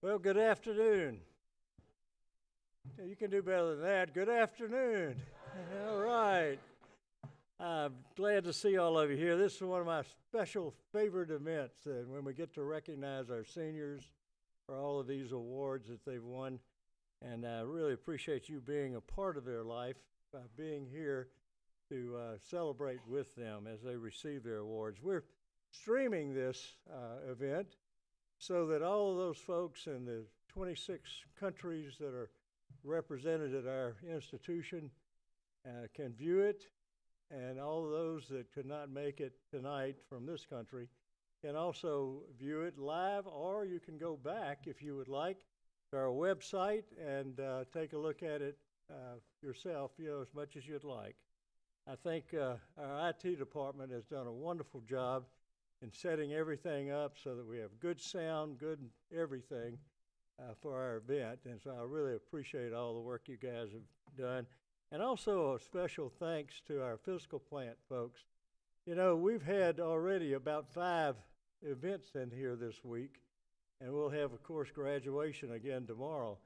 Well, good afternoon. You can do better than that. Good afternoon. All right. I'm glad to see all of you here. This is one of my special favorite events, when we get to recognize our seniors for all of these awards that they've won. And I really appreciate you being a part of their life by being here to celebrate with them as they receive their awards. We're streaming this event so that all of those folks in the 26 countries that are represented at our institution can view it, and all of those that could not make it tonight from this country can also view it live, or you can go back if you would like to our website and take a look at it yourself, as much as you'd like. I think our IT department has done a wonderful job in setting everything up so that we have good sound, good everything for our event. And so I really appreciate all the work you guys have done. And also a special thanks to our physical plant folks. We've had already about 5 events in here this week, and we'll have, of course, graduation again tomorrow.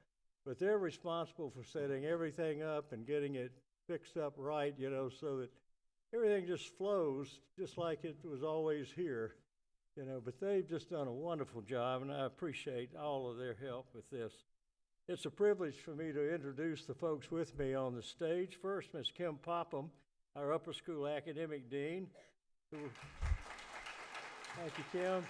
But they're responsible for setting everything up and getting it fixed up right, so that everything just flows just like it was always here, but they've just done a wonderful job, and I appreciate all of their help with this. It's a privilege for me to introduce the folks with me on the stage. First, Ms. Kim Popham, our upper school academic dean. Thank you, Kim.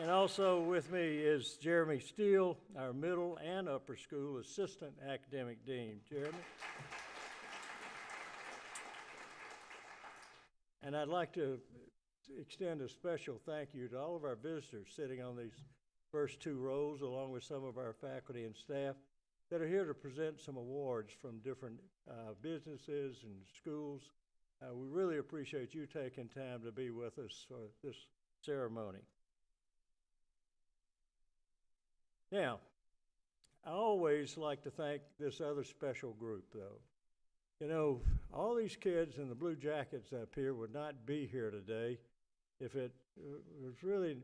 And also with me is Jeremy Steele, our middle and upper school assistant academic dean. Jeremy. And I'd like to extend a special thank you to all of our visitors sitting on these first 2 rows, along with some of our faculty and staff that are here to present some awards from different businesses and schools. We really appreciate you taking time to be with us for this ceremony. Now, I always like to thank this other special group, though. All these kids in the blue jackets up here would not be here today if it was really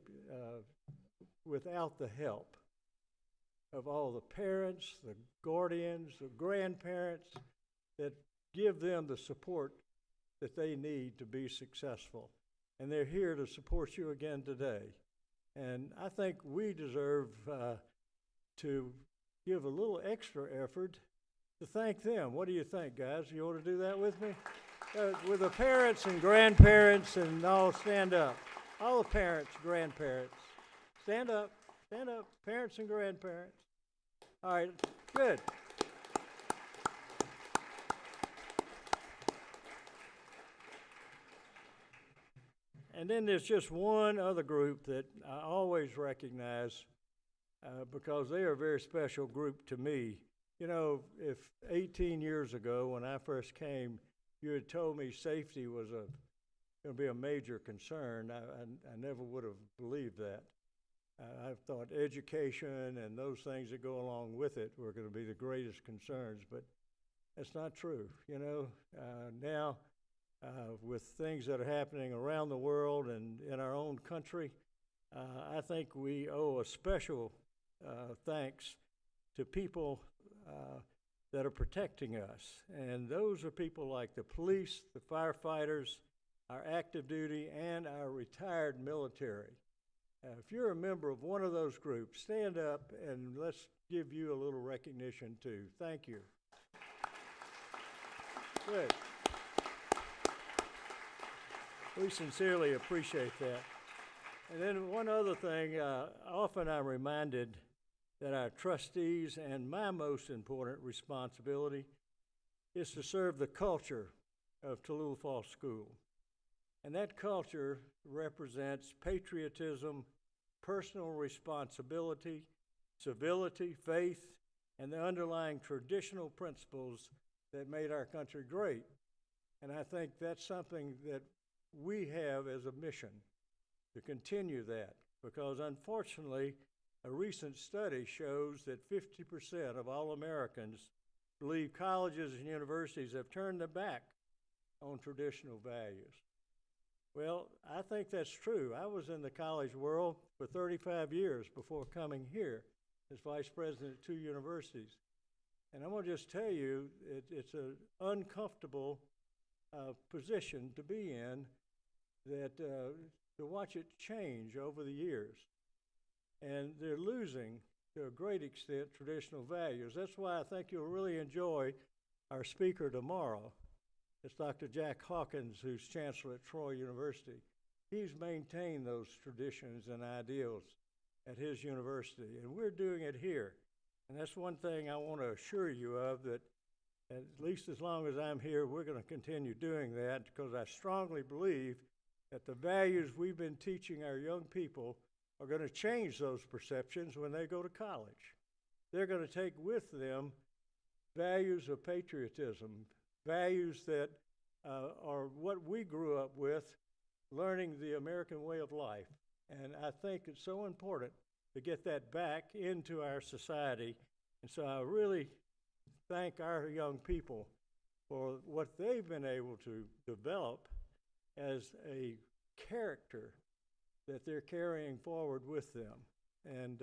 without the help of all the parents, the guardians, the grandparents that give them the support that they need to be successful. And they're here to support you again today. And I think we deserve to give a little extra effort to thank them. What do you think, guys? You want to do that with me? With the parents and grandparents and all, stand up. All the parents, grandparents. Stand up, parents and grandparents. All right, good. And then there's just one other group that I always recognize because they are a very special group to me. If 18 years ago when I first came, you had told me safety was going to be a major concern, I never would have believed that. I thought education and those things that go along with it were going to be the greatest concerns, but that's not true. Now, with things that are happening around the world and in our own country, I think we owe a special thanks to people that are protecting us. And those are people like the police, the firefighters, our active duty, and our retired military. If you're a member of one of those groups, stand up and let's give you a little recognition too. Thank you. Good. We sincerely appreciate that. And then one other thing, often I'm reminded that our trustees and my most important responsibility is to serve the culture of Tallulah Falls School. And that culture represents patriotism, personal responsibility, civility, faith, and the underlying traditional principles that made our country great. And I think that's something that we have as a mission to continue that, because unfortunately, a recent study shows that 50% of all Americans believe colleges and universities have turned their back on traditional values. Well, I think that's true. I was in the college world for 35 years before coming here as vice president at two universities. And I'm going to just tell you, it's an uncomfortable position to be in, that to watch it change over the years. And they're losing, to a great extent, traditional values. That's why I think you'll really enjoy our speaker tomorrow. It's Dr. Jack Hawkins, who's chancellor at Troy University. He's maintained those traditions and ideals at his university, and we're doing it here. And that's one thing I want to assure you of, that at least as long as I'm here, we're going to continue doing that, because I strongly believe that the values we've been teaching our young people are going to change those perceptions when they go to college. They're going to take with them values of patriotism, values that are what we grew up with, learning the American way of life. And I think it's so important to get that back into our society. And so I really thank our young people for what they've been able to develop as a character that they're carrying forward with them. And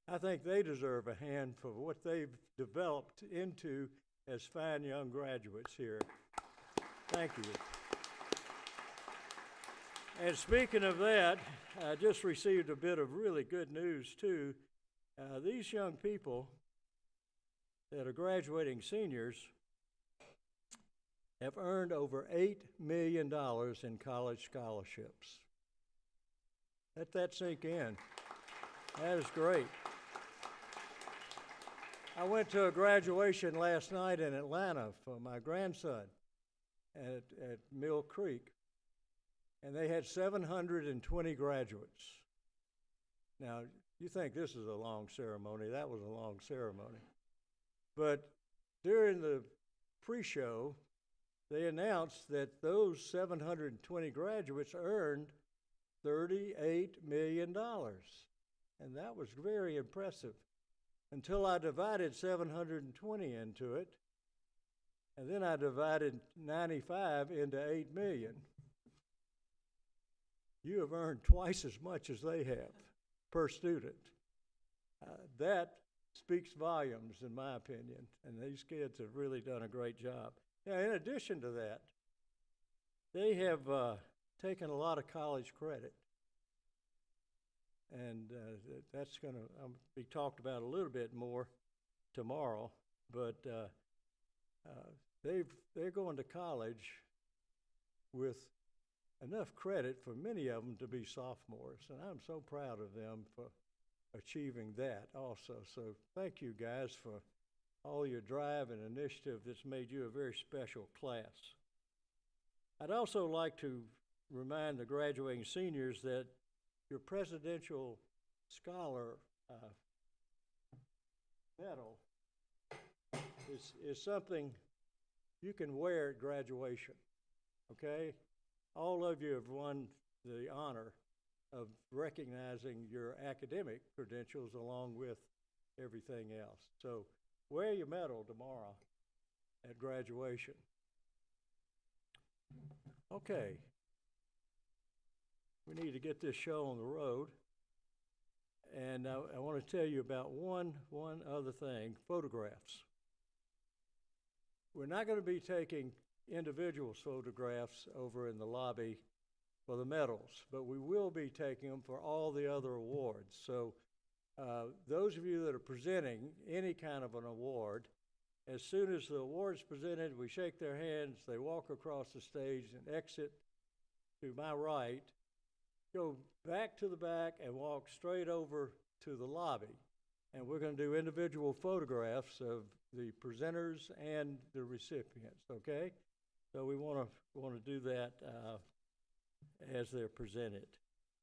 I think they deserve a hand for what they've developed into as fine young graduates here. Thank you. And speaking of that, I just received a bit of really good news too. These young people that are graduating seniors have earned over $8 million in college scholarships. Let that sink in. That is great. I went to a graduation last night in Atlanta for my grandson at Mill Creek, and they had 720 graduates. Now, you think this is a long ceremony. That was a long ceremony. But during the pre-show, they announced that those 720 graduates earned $38 million. And that was very impressive, until I divided 720 into it, and then I divided 95 into 8 million. You have earned twice as much as they have per student. That speaks volumes, in my opinion, and these kids have really done a great job. Now, in addition to that, they have taken a lot of college credit, and that's going to be talked about a little bit more tomorrow. But they're going to college with enough credit for many of them to be sophomores, and I'm so proud of them for achieving that also. So thank you guys for all your drive and initiative that's made you a very special class. I'd also like to remind the graduating seniors that your Presidential Scholar medal is something you can wear at graduation, okay? All of you have won the honor of recognizing your academic credentials along with everything else. So wear your medal tomorrow at graduation. Okay. We need to get this show on the road. And I want to tell you about one other thing, photographs. We're not going to be taking individual photographs over in the lobby for the medals, but we will be taking them for all the other awards. So those of you that are presenting any kind of an award, as soon as the award's presented, we shake their hands, they walk across the stage and exit to my right, go back to the back and walk straight over to the lobby. And we're going to do individual photographs of the presenters and the recipients, okay? So we want to do that as they're presented.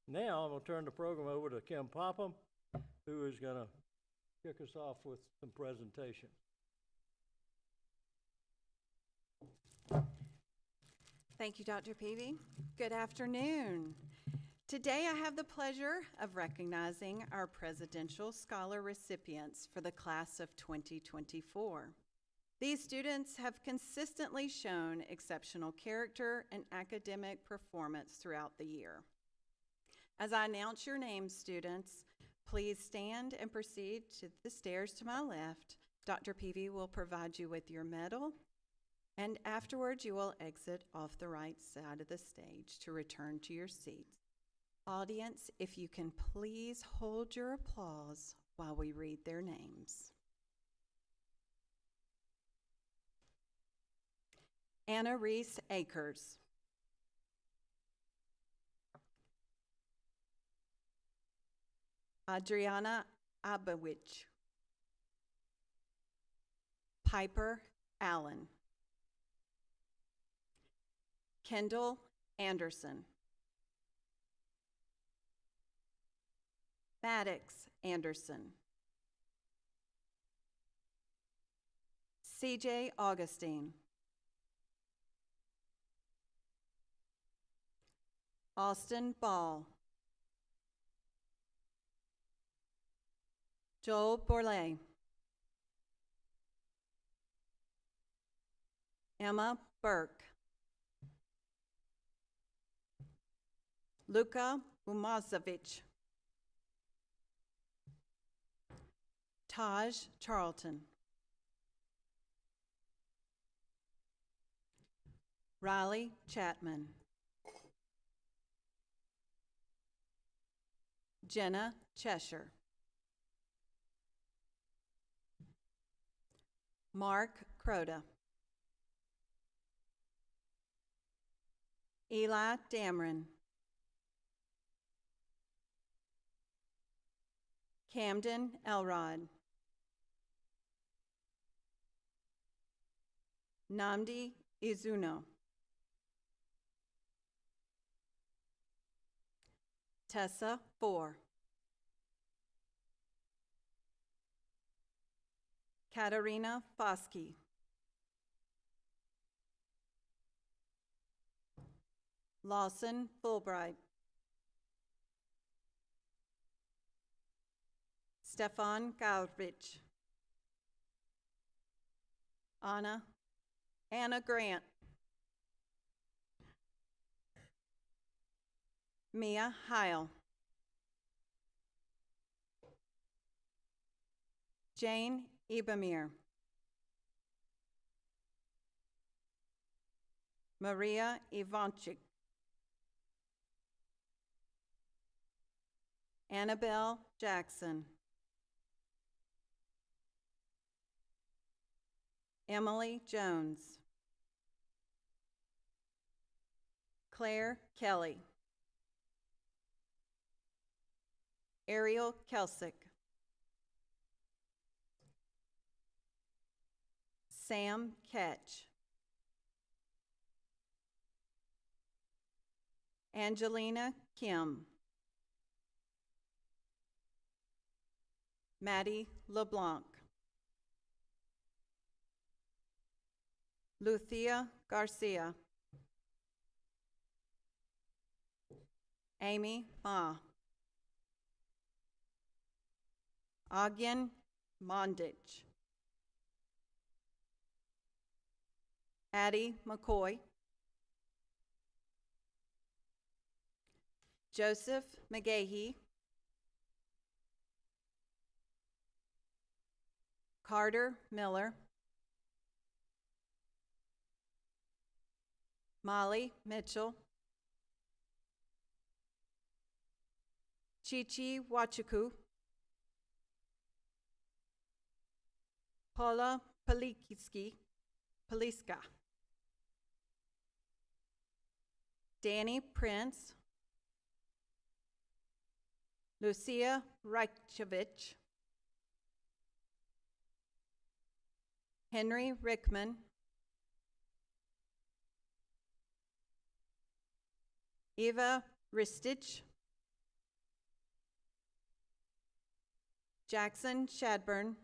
Now I'm going to turn the program over to Kim Popham, who is going to kick us off with some presentation. Thank you, Dr. Peavy. Good afternoon. Today I have the pleasure of recognizing our Presidential Scholar recipients for the class of 2024. These students have consistently shown exceptional character and academic performance throughout the year. As I announce your names, students, please stand and proceed to the stairs to my left. Dr. Peavy will provide you with your medal, and afterwards you will exit off the right side of the stage to return to your seats. Audience, if you can please hold your applause while we read their names. Anna Reese Akers. Adriana Abowich. Piper Allen. Kendall Anderson. Maddox Anderson. CJ Augustine. Austin Ball. Joel Borlée. Emma Burke. Luka Umazovic. Taj Charlton. Riley Chapman. Jenna Cheshire. Mark Croda. Eli Dameron. Camden Elrod. Namdi Izuno. Tessa Four. Katarina Foskey. Lawson Fulbright. Stefan Gaurich. Anna Grant. Mia Heil. Jane Ibamir. Maria Ivanchik. Annabelle Jackson. Emily Jones. Claire Kelly. Ariel Kelsick. Sam Ketch. Angelina Kim. Maddie LeBlanc. Lucia Garcia. Amy Ma. Agyan Mondich. Addie McCoy. Joseph McGahee. Carter Miller. Molly Mitchell. Chichi Wachuku. Paula Paliska. Danny Prince. Lucia Reichevich. Henry Rickman. Eva Ristich. Jackson Shadburn.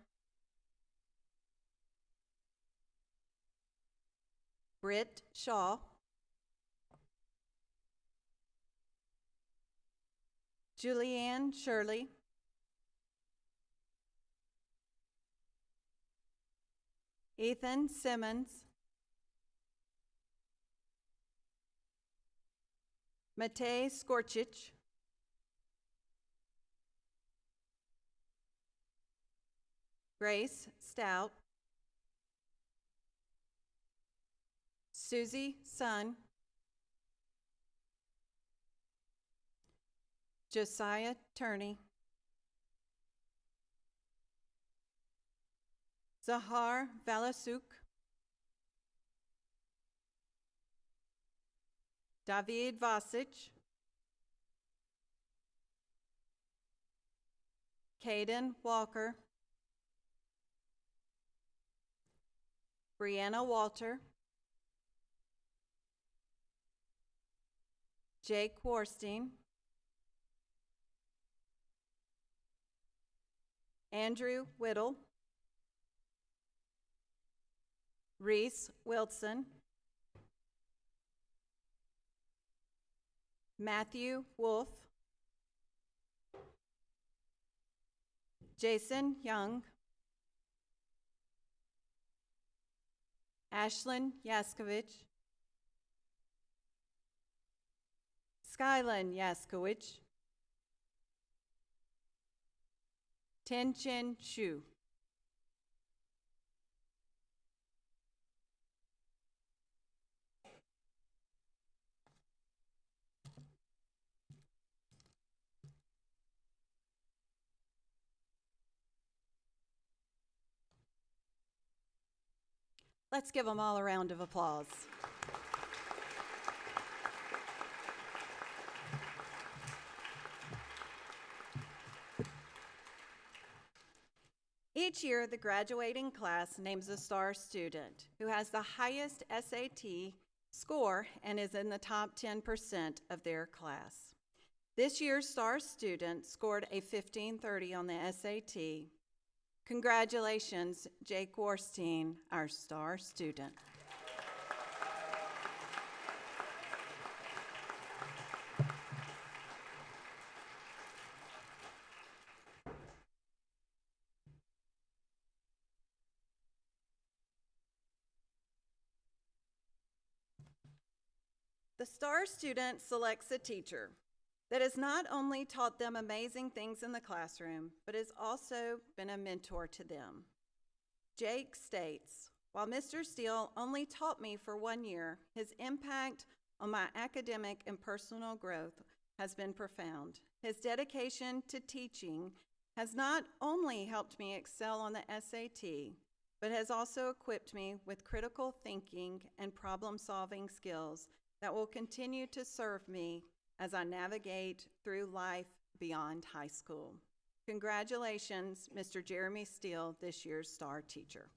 Britt Shaw. Julianne Shirley. Ethan Simmons, Matej Skorčić, Grace Stout, Susie Sun, Josiah Turney, Zahar Valasuk, David Vasic, Caden Walker, Brianna Walter, Jake Warstein, Andrew Whittle, Reese Wilson, Matthew Wolf, Jason Young, Ashlyn Yaskovich, Skylin Yaskowicz, Tianchen Shu. Let's give them all a round of applause. Each year, the graduating class names a star student who has the highest SAT score and is in the top 10% of their class. This year's star student scored a 1530 on the SAT. Congratulations, Jake Warstein, our star student. The star student selects a teacher that has not only taught them amazing things in the classroom, but has also been a mentor to them. Jake states, while Mr. Steele only taught me for 1 year, his impact on my academic and personal growth has been profound. His dedication to teaching has not only helped me excel on the SAT, but has also equipped me with critical thinking and problem-solving skills that will continue to serve me as I navigate through life beyond high school. Congratulations, Mr. Jeremy Steele, this year's star teacher.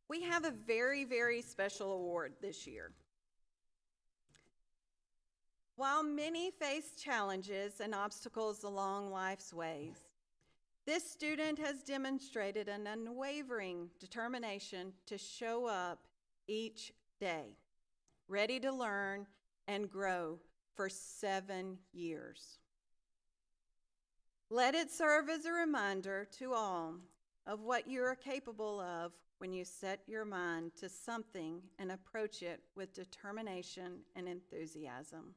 We have a very, very special award this year. While many face challenges and obstacles along life's ways, this student has demonstrated an unwavering determination to show up each day, ready to learn and grow for 7 years. Let it serve as a reminder to all of what you are capable of when you set your mind to something and approach it with determination and enthusiasm.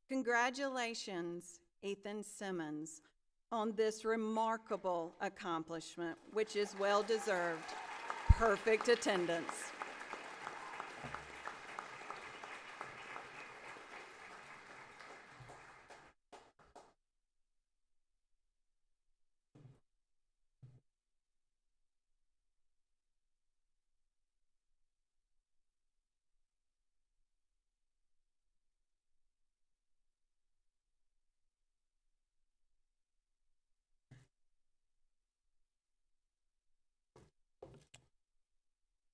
Congratulations, Ethan Simmons, on this remarkable accomplishment, which is well-deserved. Perfect attendance.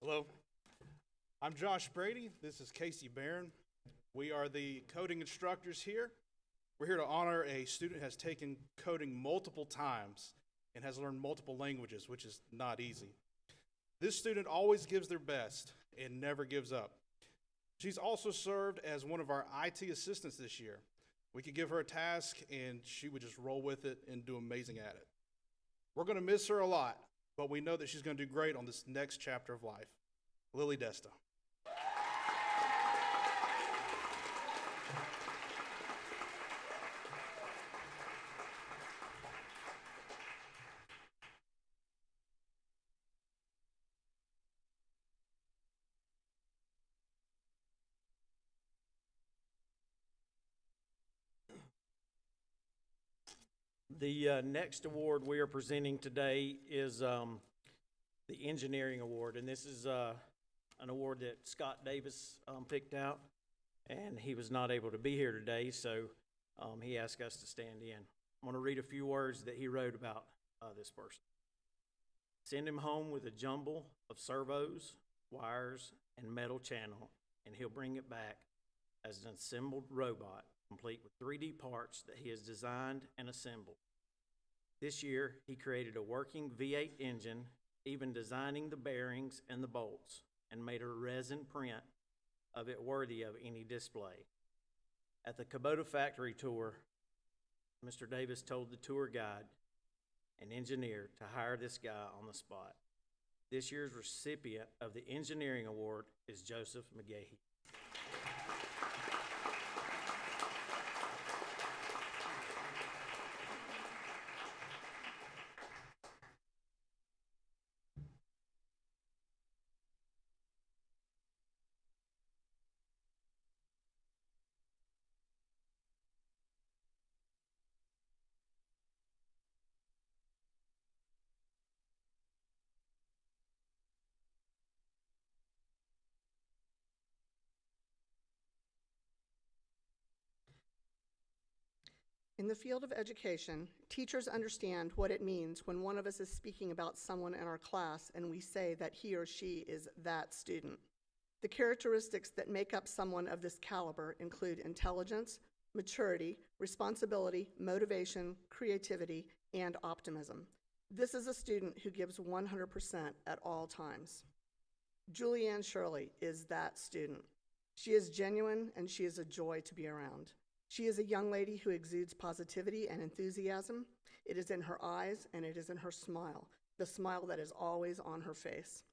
Hello, I'm Josh Brady. This is Casey Barron. We are the coding instructors here. We're here to honor a student who has taken coding multiple times and has learned multiple languages, which is not easy. This student always gives their best and never gives up. She's also served as one of our IT assistants this year. We could give her a task and she would just roll with it and do amazing at it. We're going to miss her a lot, but we know that she's going to do great on this next chapter of life. Lily Desta. The next award we are presenting today is the Engineering Award, and this is an award that Scott Davis picked out, and he was not able to be here today, so he asked us to stand in. I'm going to read a few words that he wrote about this person. Send him home with a jumble of servos, wires, and metal channel, and he'll bring it back as an assembled robot, complete with 3D parts that he has designed and assembled. This year, he created a working V8 engine, even designing the bearings and the bolts, and made a resin print of it worthy of any display. At the Kubota factory tour, Mr. Davis told the tour guide and engineer to hire this guy on the spot. This year's recipient of the Engineering Award is Joseph McGahee. In the field of education, teachers understand what it means when one of us is speaking about someone in our class and we say that he or she is that student. The characteristics that make up someone of this caliber include intelligence, maturity, responsibility, motivation, creativity, and optimism. This is a student who gives 100% at all times. Julianne Shirley is that student. She is genuine and she is a joy to be around. She is a young lady who exudes positivity and enthusiasm. It is in her eyes and it is in her smile, the smile that is always on her face.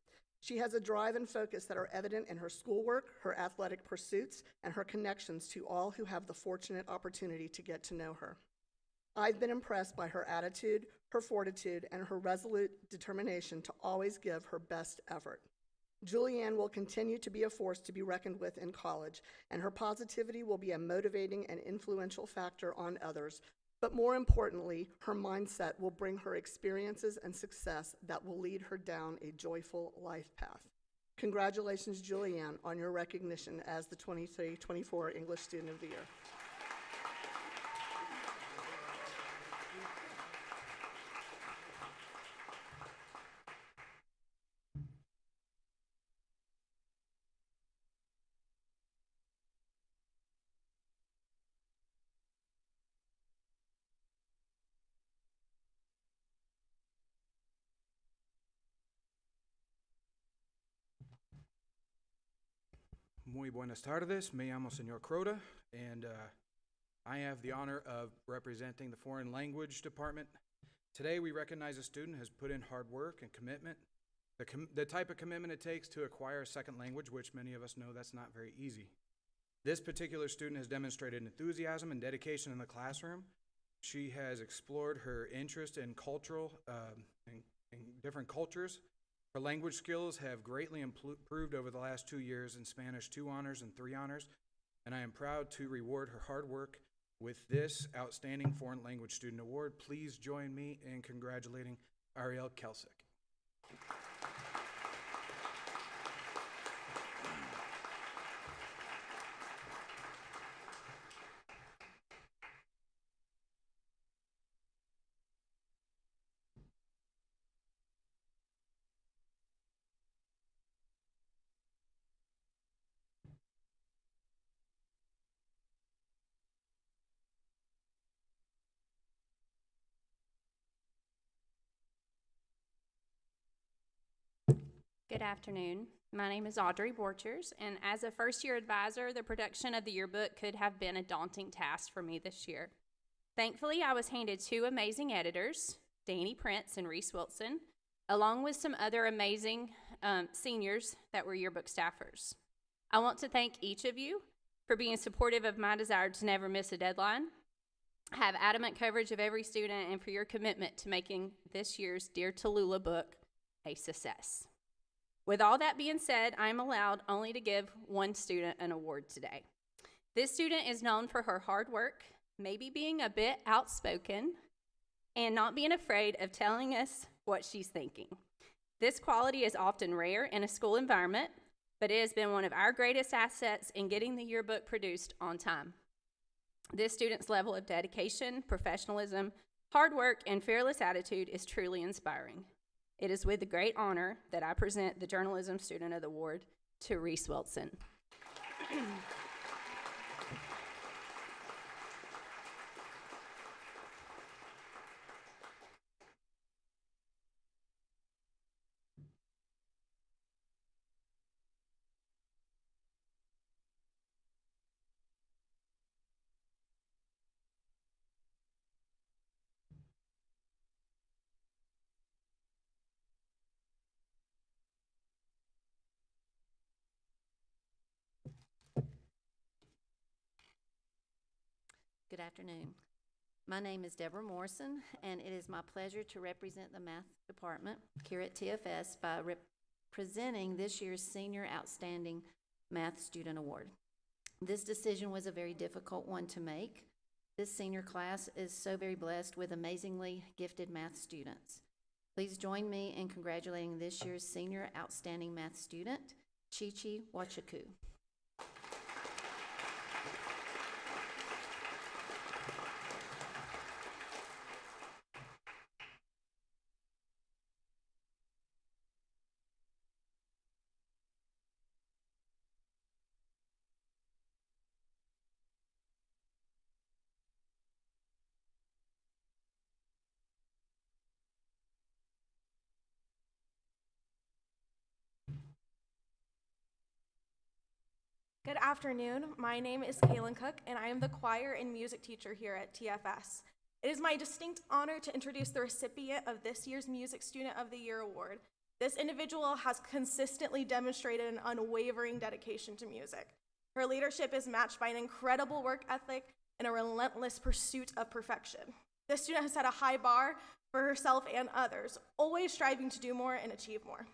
She has a drive and focus that are evident in her schoolwork, her athletic pursuits, and her connections to all who have the fortunate opportunity to get to know her. I've been impressed by her attitude, her fortitude, and her resolute determination to always give her best effort. Julianne will continue to be a force to be reckoned with in college, and her positivity will be a motivating and influential factor on others. But more importantly, her mindset will bring her experiences and success that will lead her down a joyful life path. Congratulations, Julianne, on your recognition as the 23-24 English Student of the Year. Muy buenas tardes. Me llamo Señor Crota, and I have the honor of representing the Foreign Language Department. Today, we recognize a student who has put in hard work and commitment, the type of commitment it takes to acquire a second language, which many of us know that's not very easy. This particular student has demonstrated enthusiasm and dedication in the classroom. She has explored her interest in cultural, in different cultures. Her language skills have greatly improved over the last 2 years in Spanish 2 honors and 3 honors, and I am proud to reward her hard work with this Outstanding Foreign Language Student Award. Please join me in congratulating Ariel Kelsick. Good afternoon. My name is Audrey Borchers, and as a first-year advisor, the production of the yearbook could have been a daunting task for me this year. Thankfully, I was handed two amazing editors, Danny Prince and Reese Wilson, along with some other amazing seniors that were yearbook staffers. I want to thank each of you for being supportive of my desire to never miss a deadline, have adamant coverage of every student, and for your commitment to making this year's Dear Tallulah book a success. With all that being said, I am allowed only to give one student an award today. This student is known for her hard work, maybe being a bit outspoken, and not being afraid of telling us what she's thinking. This quality is often rare in a school environment, but it has been one of our greatest assets in getting the yearbook produced on time. This student's level of dedication, professionalism, hard work, and fearless attitude is truly inspiring. It is with great honor that I present the Journalism Student of the Award to Reese Wilson. Good afternoon. My name is Deborah Morrison, and it is my pleasure to represent the math department here at TFS by presenting this year's Senior Outstanding Math Student Award. This decision was a very difficult one to make. This senior class is so very blessed with amazingly gifted math students. Please join me in congratulating this year's Senior Outstanding Math Student, Chi-Chi Wachaku. Good afternoon. My name is Kaylin Cook, and I am the choir and music teacher here at TFS. It is my distinct honor to introduce the recipient of this year's Music Student of the Year Award. This individual has consistently demonstrated an unwavering dedication to music. Her leadership is matched by an incredible work ethic and a relentless pursuit of perfection. This student has set a high bar for herself and others, always striving to do more and achieve more.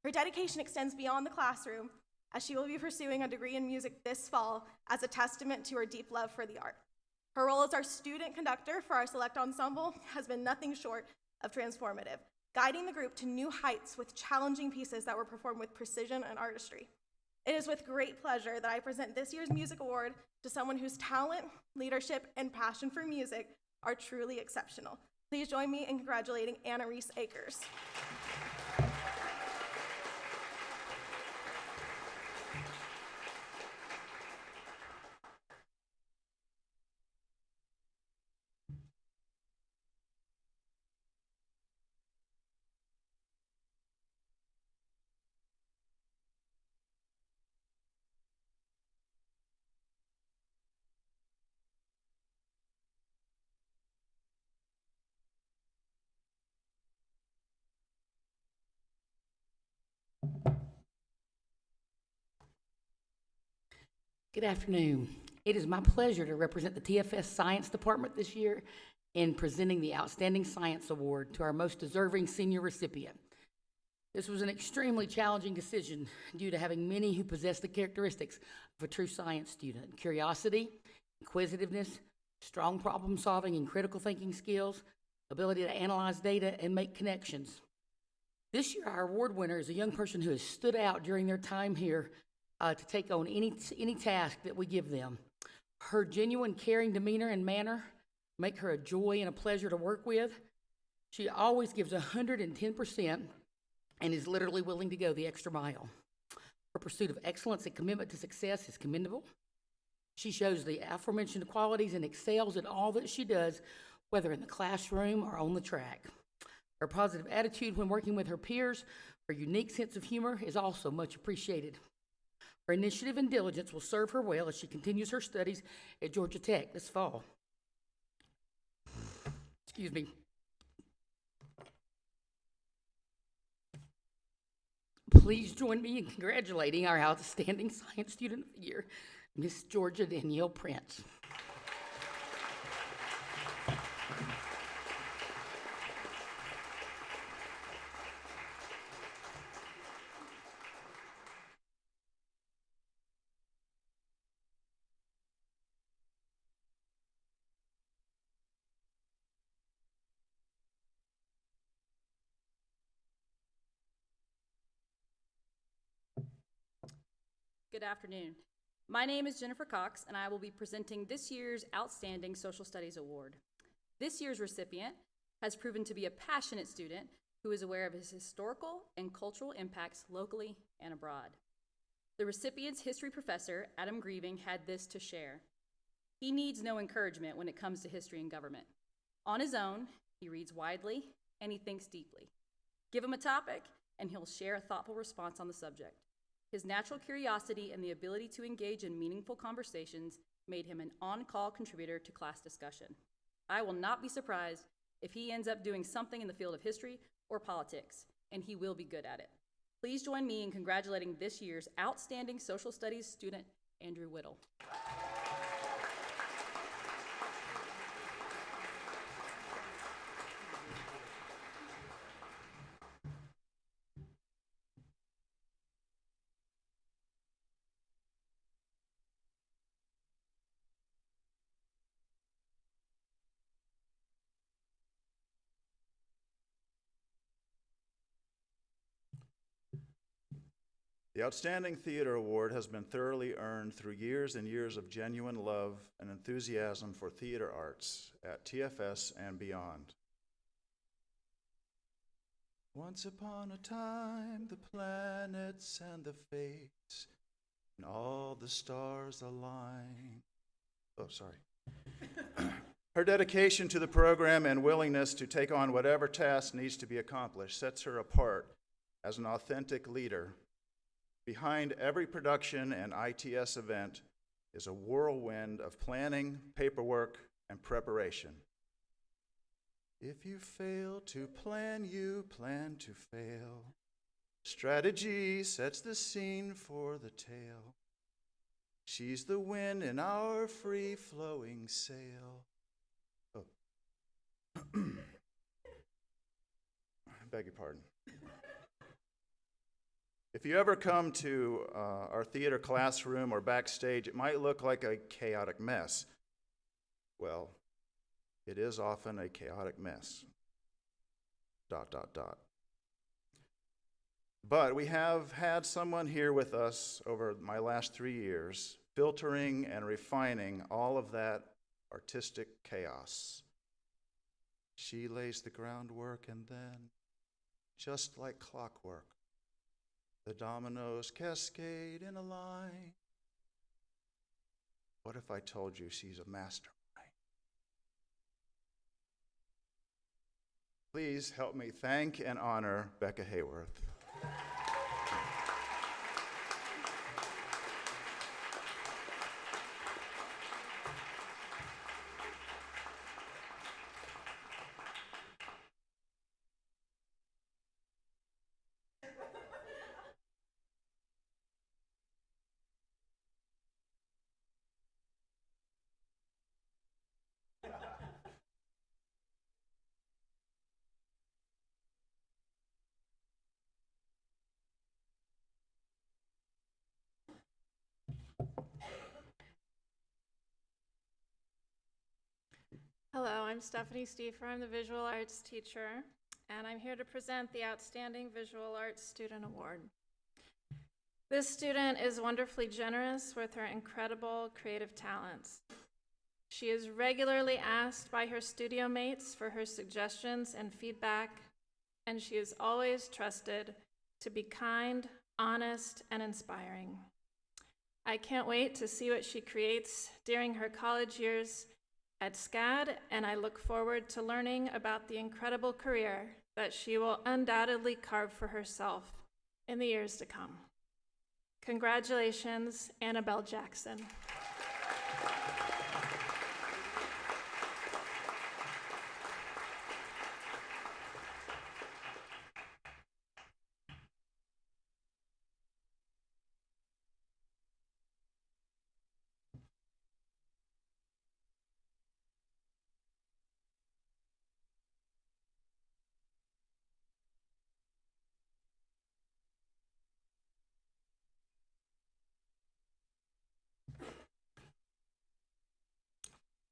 Her dedication extends beyond the classroom, as she will be pursuing a degree in music this fall as a testament to her deep love for the art. Her role as our student conductor for our select ensemble has been nothing short of transformative, guiding the group to new heights with challenging pieces that were performed with precision and artistry. It is with great pleasure that I present this year's music award to someone whose talent, leadership, and passion for music are truly exceptional. Please join me in congratulating Anna Reese Akers. Good afternoon. It is my pleasure to represent the TFS Science Department this year in presenting the Outstanding Science Award to our most deserving senior recipient. This was an extremely challenging decision due to having many who possess the characteristics of a true science student: curiosity, inquisitiveness, strong problem solving and critical thinking skills, ability to analyze data and make connections. This year, our award winner is a young person who has stood out during their time here to take on any task that we give them. Her genuine caring demeanor and manner make her a joy and a pleasure to work with. She always gives 110% and is literally willing to go the extra mile. Her pursuit of excellence and commitment to success is commendable. She shows the aforementioned qualities and excels in all that she does, whether in the classroom or on the track. Her positive attitude when working with her peers Her unique sense of humor is also much appreciated. Her initiative and diligence will serve her well as she continues her studies at Georgia Tech this fall. Excuse me. Please join me in congratulating our outstanding science student of the year, Miss Georgia Danielle Prince. Good afternoon. My name is Jennifer Cox, and I will be presenting this year's Outstanding Social Studies Award. This year's recipient has proven to be a passionate student who is aware of his historical and cultural impacts locally and abroad. The recipient's history professor, Adam Grieving, had this to share. He needs no encouragement when it comes to history and government. On his own, he reads widely and he thinks deeply. Give him a topic, and he'll share a thoughtful response on the subject. His natural curiosity and the ability to engage in meaningful conversations made him an on-call contributor to class discussion. I will not be surprised if he ends up doing something in the field of history or politics, and he will be good at it. Please join me in congratulating this year's Outstanding Social Studies student, Andrew Whittle. The Outstanding Theater Award has been thoroughly earned through years and years of genuine love and enthusiasm for theater arts at TFS and beyond. Once upon a time, the planets and the fates and all the stars align. Oh, sorry. Her dedication to the program and willingness to take on whatever task needs to be accomplished sets her apart as an authentic leader. Behind every production and ITS event is a whirlwind of planning, paperwork, and preparation. If you fail to plan, you plan to fail. Strategy sets the scene for the tale. She's the wind in our free-flowing sail. Oh. I beg your pardon. If you ever come to our theater classroom or backstage, it might look like a chaotic mess. Well, it is often a chaotic mess. ... But we have had someone here with us over my last 3 years, filtering and refining all of that artistic chaos. She lays the groundwork, and then, just like clockwork, the dominoes cascade in a line. What if I told you she's a mastermind? Please help me thank and honor Becca Hayworth. Hello, I'm Stephanie Stiefer. I'm the visual arts teacher, and I'm here to present the Outstanding Visual Arts Student Award. This student is wonderfully generous with her incredible creative talents. She is regularly asked by her studio mates for her suggestions and feedback, and she is always trusted to be kind, honest, and inspiring. I can't wait to see what she creates during her college years at SCAD, and I look forward to learning about the incredible career that she will undoubtedly carve for herself in the years to come. Congratulations, Annabelle Jackson.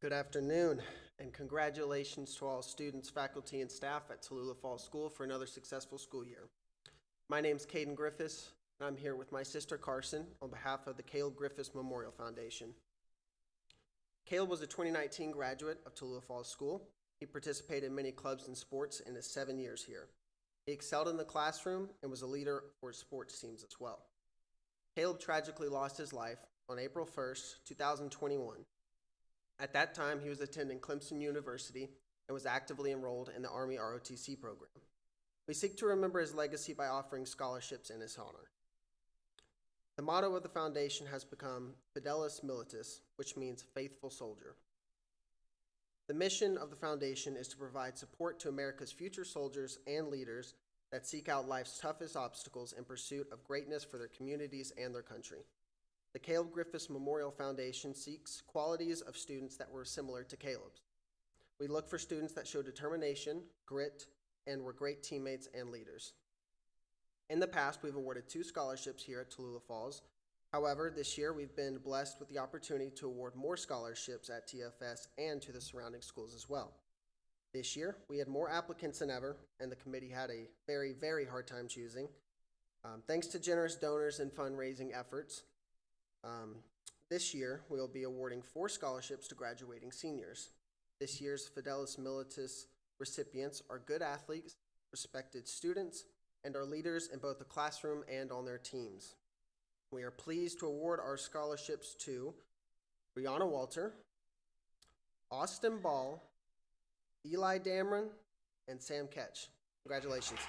Good afternoon, and congratulations to all students, faculty, and staff at Tallulah Falls School for another successful school year. My name's Caden Griffiths, and I'm here with my sister Carson on behalf of the Caleb Griffiths Memorial Foundation. Caleb was a 2019 graduate of Tallulah Falls School. He participated in many clubs and sports in his 7 years here. He excelled in the classroom and was a leader for his sports teams as well. Caleb tragically lost his life on April 1st, 2021. At that time, he was attending Clemson University and was actively enrolled in the Army ROTC program. We seek to remember his legacy by offering scholarships in his honor. The motto of the foundation has become Fidelis Militis, which means faithful soldier. The mission of the foundation is to provide support to America's future soldiers and leaders that seek out life's toughest obstacles in pursuit of greatness for their communities and their country. The Caleb Griffiths Memorial Foundation seeks qualities of students that were similar to Caleb's. We look for students that show determination, grit, and were great teammates and leaders. In the past, we've awarded 2 scholarships here at Tallulah Falls. However, this year we've been blessed with the opportunity to award more scholarships at TFS and to the surrounding schools as well. This year, we had more applicants than ever, and the committee had a very, very hard time choosing. Thanks to generous donors and fundraising efforts, this year, we will be awarding 4 scholarships to graduating seniors. This year's Fidelis Militis recipients are good athletes, respected students, and are leaders in both the classroom and on their teams. We are pleased to award our scholarships to Brianna Walter, Austin Ball, Eli Dameron, and Sam Ketch. Congratulations.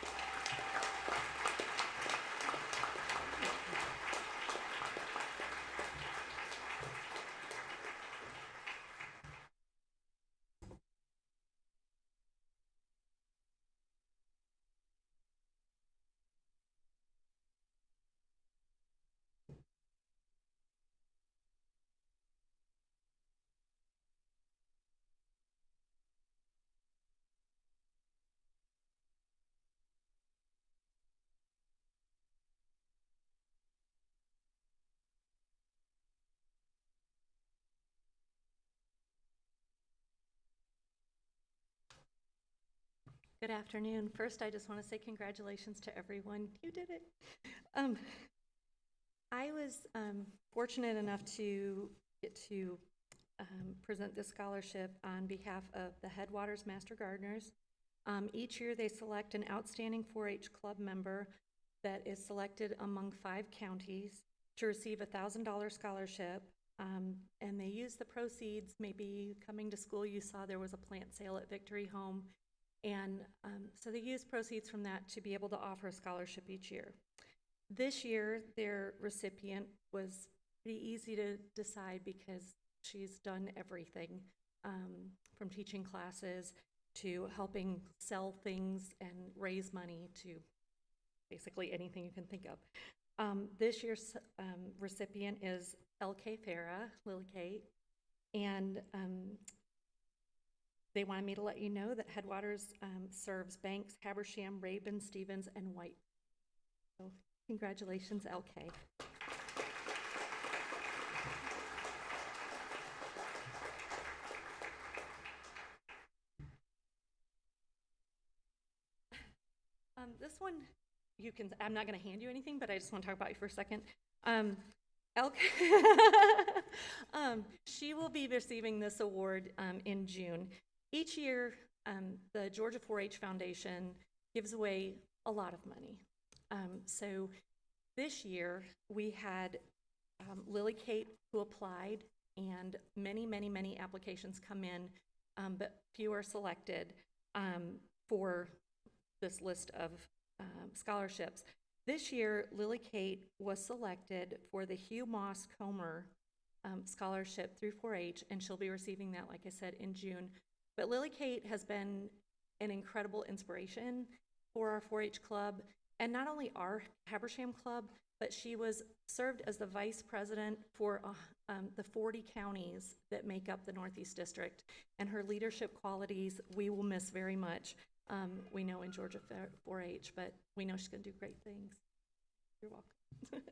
Good afternoon. First, I just want to say congratulations to everyone. You did it. I was fortunate enough to get to present this scholarship on behalf of the Headwaters Master Gardeners. Each year, they select an outstanding 4-H club member that is selected among 5 counties to receive a $1,000 scholarship. And they use the proceeds, maybe coming to school, you saw there was a plant sale at Victory Home. And so they use proceeds from that to be able to offer a scholarship each year. This year, their recipient was pretty easy to decide because she's done everything, from teaching classes to helping sell things and raise money to basically anything you can think of. This year's recipient is L.K. Farah, Lily Kate, and they wanted me to let you know that Headwaters serves Banks, Habersham, Rabin, Stevens, and White. So congratulations, LK. This one, I'm not going to hand you anything, but I just want to talk about you for a second. She will be receiving this award in June. Each year, the Georgia 4-H Foundation gives away a lot of money. So this year, we had Lily Kate who applied, and many, many, many applications come in, but few are selected for this list of scholarships. This year, Lily Kate was selected for the Hugh Moss Comer scholarship through 4-H, and she'll be receiving that, like I said, in June. But Lily Kate has been an incredible inspiration for our 4-H club, and not only our Habersham club, but she served as the vice president for the 40 counties that make up the Northeast District. And her leadership qualities we will miss very much. We know in Georgia 4-H, but we know she's going to do great things. You're welcome.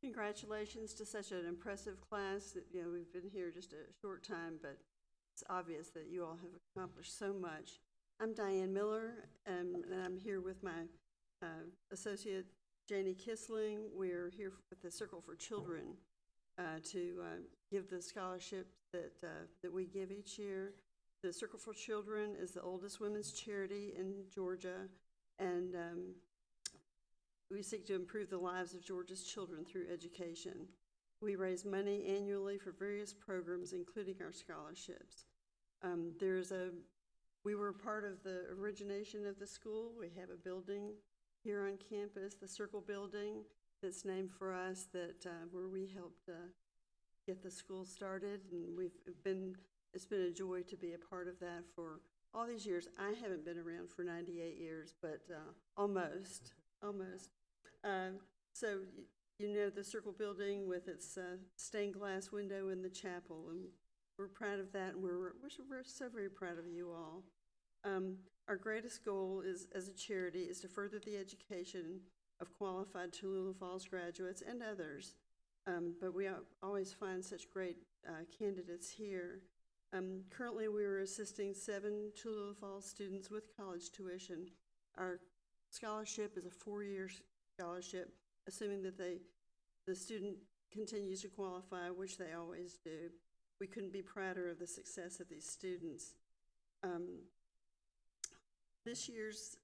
Congratulations to such an impressive class. We've been here just a short time, but it's obvious that you all have accomplished so much. I'm Diane Miller, and I'm here with my associate, Janie Kissling. We're here with the Circle for Children to give the scholarships that we give each year. The Circle for Children is the oldest women's charity in Georgia, and we seek to improve the lives of Georgia's children through education. We raise money annually for various programs, including our scholarships. We were part of the origination of the school. We have a building here on campus, the Circle Building, that's named for us, where we helped get the school started, and it's been a joy to be a part of that for all these years. I haven't been around for 98 years, but almost. So you know the Circle Building with its stained glass window in the chapel, and we're proud of that, and we're so very proud of you all. Our greatest goal as a charity is to further the education of qualified Tallulah Falls graduates and others, but we always find such great candidates here. Currently, we are assisting 7 Tallulah Falls students with college tuition. Our scholarship is a 4-year scholarship, assuming that the student continues to qualify, which they always do. We couldn't be prouder of the success of these students. This year's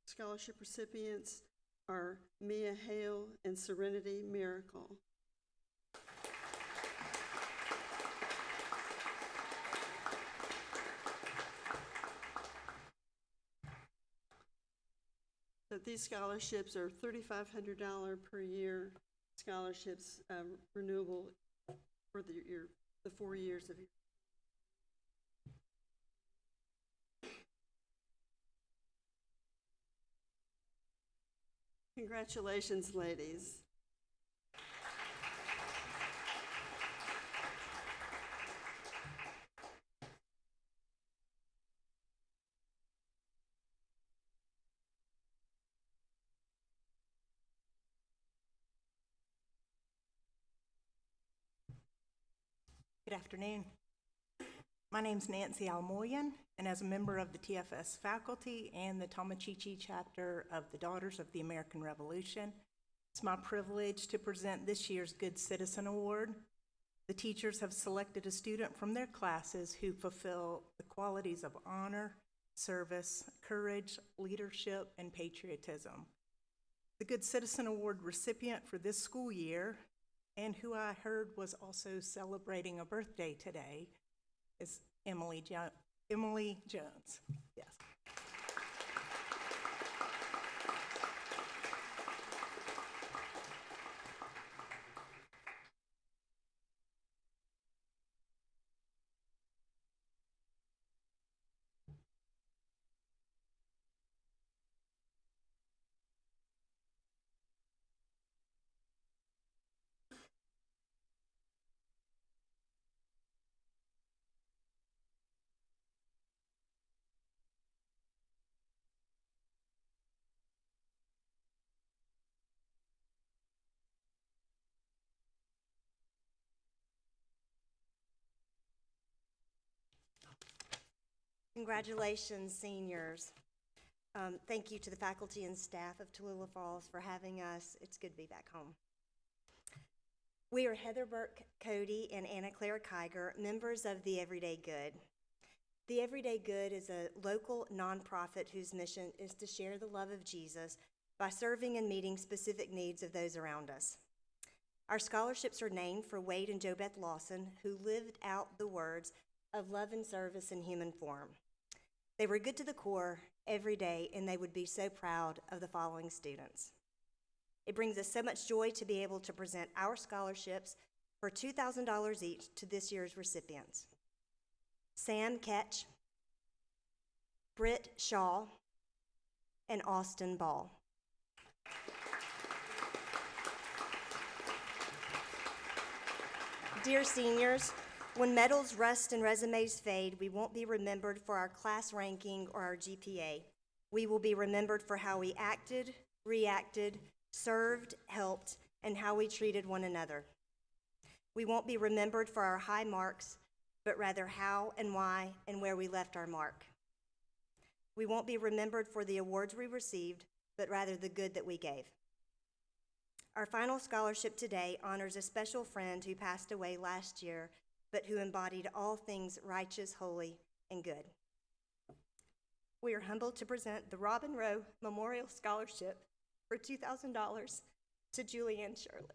scholarship recipients are Mia Hale and Serenity Miracle. So these scholarships are $3,500 per year scholarships, renewable for the 4 years of your. Congratulations, ladies. Good afternoon. My name's Nancy Almoyan, and as a member of the TFS faculty and the Tomochichi chapter of the Daughters of the American Revolution, it's my privilege to present this year's Good Citizen Award. The teachers have selected a student from their classes who fulfill the qualities of honor, service, courage, leadership, and patriotism. The Good Citizen Award recipient for this school year, and who I heard was also celebrating a birthday today, is Emily Jones. Yes. Congratulations, seniors. Thank you to the faculty and staff of Tallulah Falls for having us. It's good to be back home. We are Heather Burke Cody and Anna Claire Kiger, members of the Everyday Good. The Everyday Good is a local nonprofit whose mission is to share the love of Jesus by serving and meeting specific needs of those around us. Our scholarships are named for Wade and JoBeth Lawson, who lived out the words of love and service in human form. They were good to the core every day, and they would be so proud of the following students. It brings us so much joy to be able to present our scholarships for $2,000 each to this year's recipients. Sam Ketch, Britt Shaw, and Austin Ball. Dear seniors, when medals rust and resumes fade, we won't be remembered for our class ranking or our GPA. We will be remembered for how we acted, reacted, served, helped, and how we treated one another. We won't be remembered for our high marks, but rather how and why and where we left our mark. We won't be remembered for the awards we received, but rather the good that we gave. Our final scholarship today honors a special friend who passed away last year, but who embodied all things righteous, holy, and good. We are humbled to present the Robin Rowe Memorial Scholarship for $2,000 to Julianne Shirley.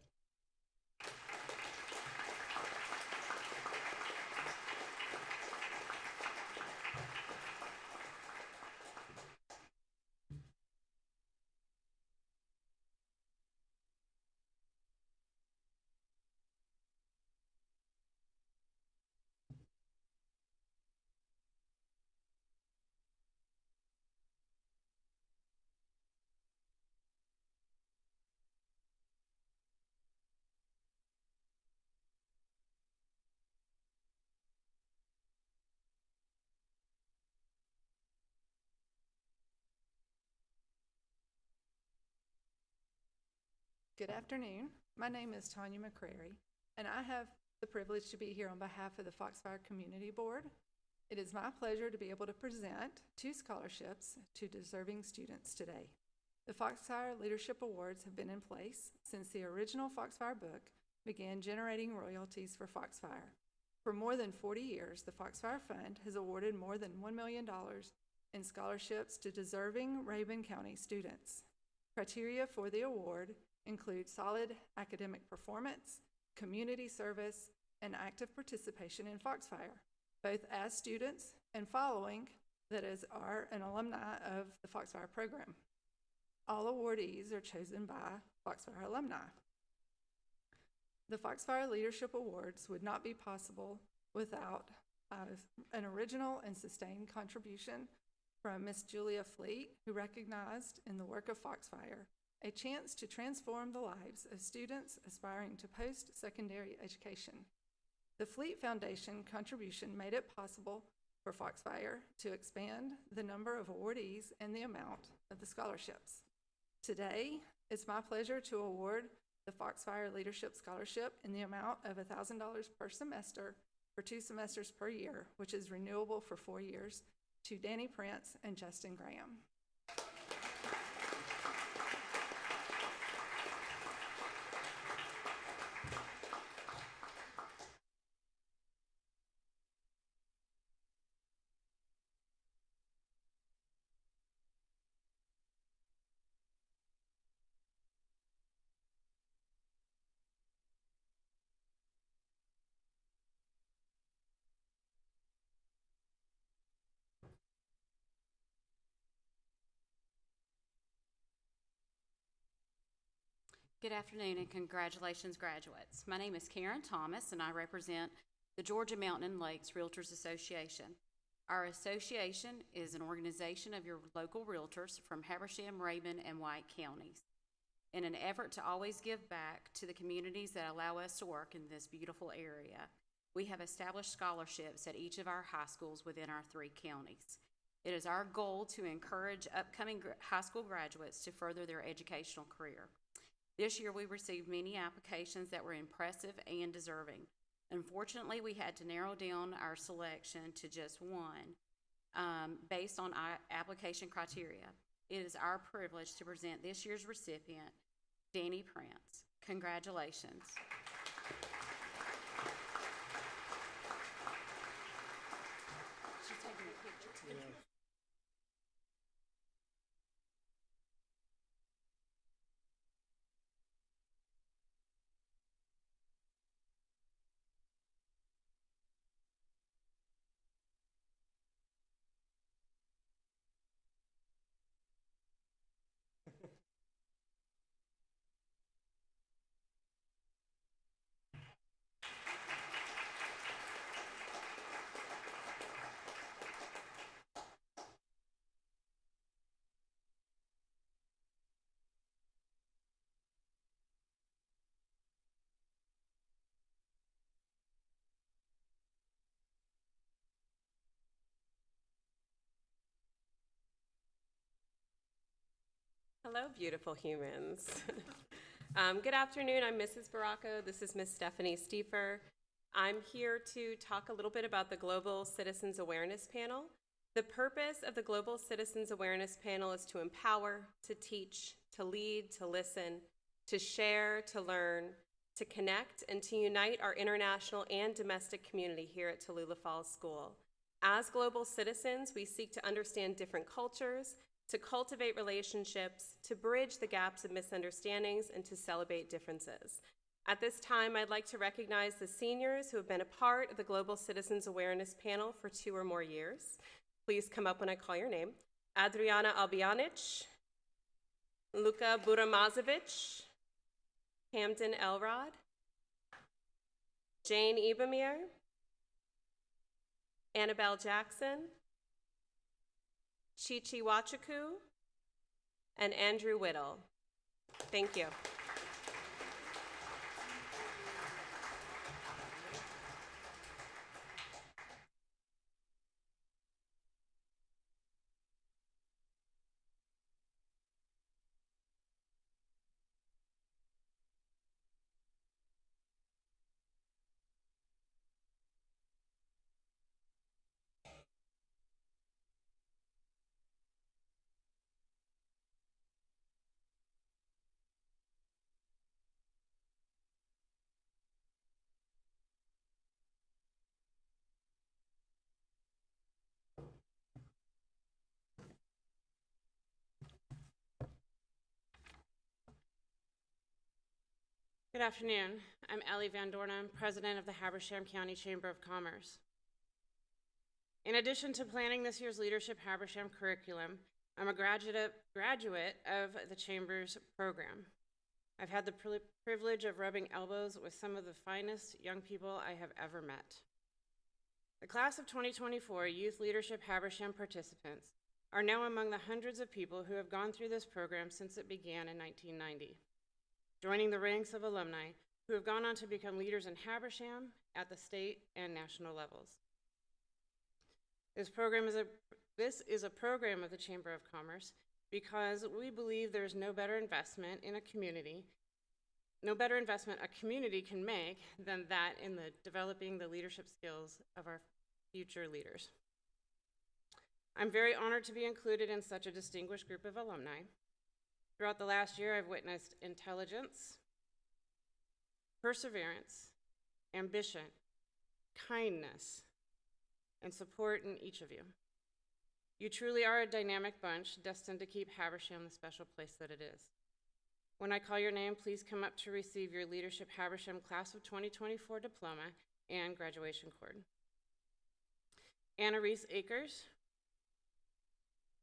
Good afternoon. My name is Tanya McCrary, and I have the privilege to be here on behalf of the Foxfire Community Board. It is my pleasure to be able to present 2 scholarships to deserving students today. The Foxfire Leadership Awards have been in place since the original Foxfire book began generating royalties for Foxfire. For more than 40 years, the Foxfire Fund has awarded more than $1 million in scholarships to deserving Rabun County students. Criteria for the award include solid academic performance, community service, and active participation in Foxfire, both as students and following that are an alumni of the Foxfire program. All awardees are chosen by Foxfire alumni. The Foxfire Leadership Awards would not be possible without an original and sustained contribution from Miss Julia Fleet, who recognized in the work of Foxfire a chance to transform the lives of students aspiring to post-secondary education. The Fleet Foundation contribution made it possible for Foxfire to expand the number of awardees and the amount of the scholarships. Today, it's my pleasure to award the Foxfire Leadership Scholarship in the amount of $1,000 per semester for 2 semesters per year, which is renewable for 4 years, to Danny Prince and Justin Graham. Good afternoon and congratulations, graduates. My name is Karen Thomas and I represent the Georgia Mountain and Lakes Realtors Association. Our association is an organization of your local realtors from Habersham, Rabun, and White counties in an effort to always give back to the communities that allow us to work in this beautiful area. We have established scholarships at each of our high schools within our 3 counties. It is our goal to encourage upcoming high school graduates to further their educational career. This year, we received many applications that were impressive and deserving. Unfortunately, we had to narrow down our selection to just 1 based on our application criteria. It is our privilege to present this year's recipient, Danny Prince. Congratulations. She's taking Hello, beautiful humans. Good afternoon. I'm Mrs. Baracco. This is Miss Stephanie Stiefer. I'm here to talk a little bit about the Global Citizens Awareness Panel. The purpose of the Global Citizens Awareness Panel is to empower, to teach, to lead, to listen, to share, to learn, to connect, and to unite our international and domestic community here at Tallulah Falls School. As global citizens, we seek to understand different cultures, to cultivate relationships, to bridge the gaps of misunderstandings, and to celebrate differences. At this time, I'd like to recognize the seniors who have been a part of the Global Citizens Awareness Panel for 2 or more years. Please come up when I call your name. Adriana Albijanic, Luka Buramazovic, Hamden Elrod, Jane Ibamir, Annabelle Jackson, Chichi Wachaku, and Andrew Whittle. Thank you. Good afternoon. I'm Ellie Van Dornum, President of the Habersham County Chamber of Commerce. In addition to planning this year's Leadership Habersham curriculum, I'm a graduate of the Chamber's program. I've had the privilege of rubbing elbows with some of the finest young people I have ever met. The class of 2024 Youth Leadership Habersham participants are now among the hundreds of people who have gone through this program since it began in 1990. Joining the ranks of alumni who have gone on to become leaders in Habersham at the state and national levels. This is a program of the Chamber of Commerce because we believe there's no better investment in a community can make than that in developing the leadership skills of our future leaders. I'm very honored to be included in such a distinguished group of alumni. Throughout the last year, I've witnessed intelligence, perseverance, ambition, kindness, and support in each of you. You truly are a dynamic bunch destined to keep Habersham the special place that it is. When I call your name, please come up to receive your Leadership Habersham Class of 2024 diploma and graduation cord. Anna Reese Akers,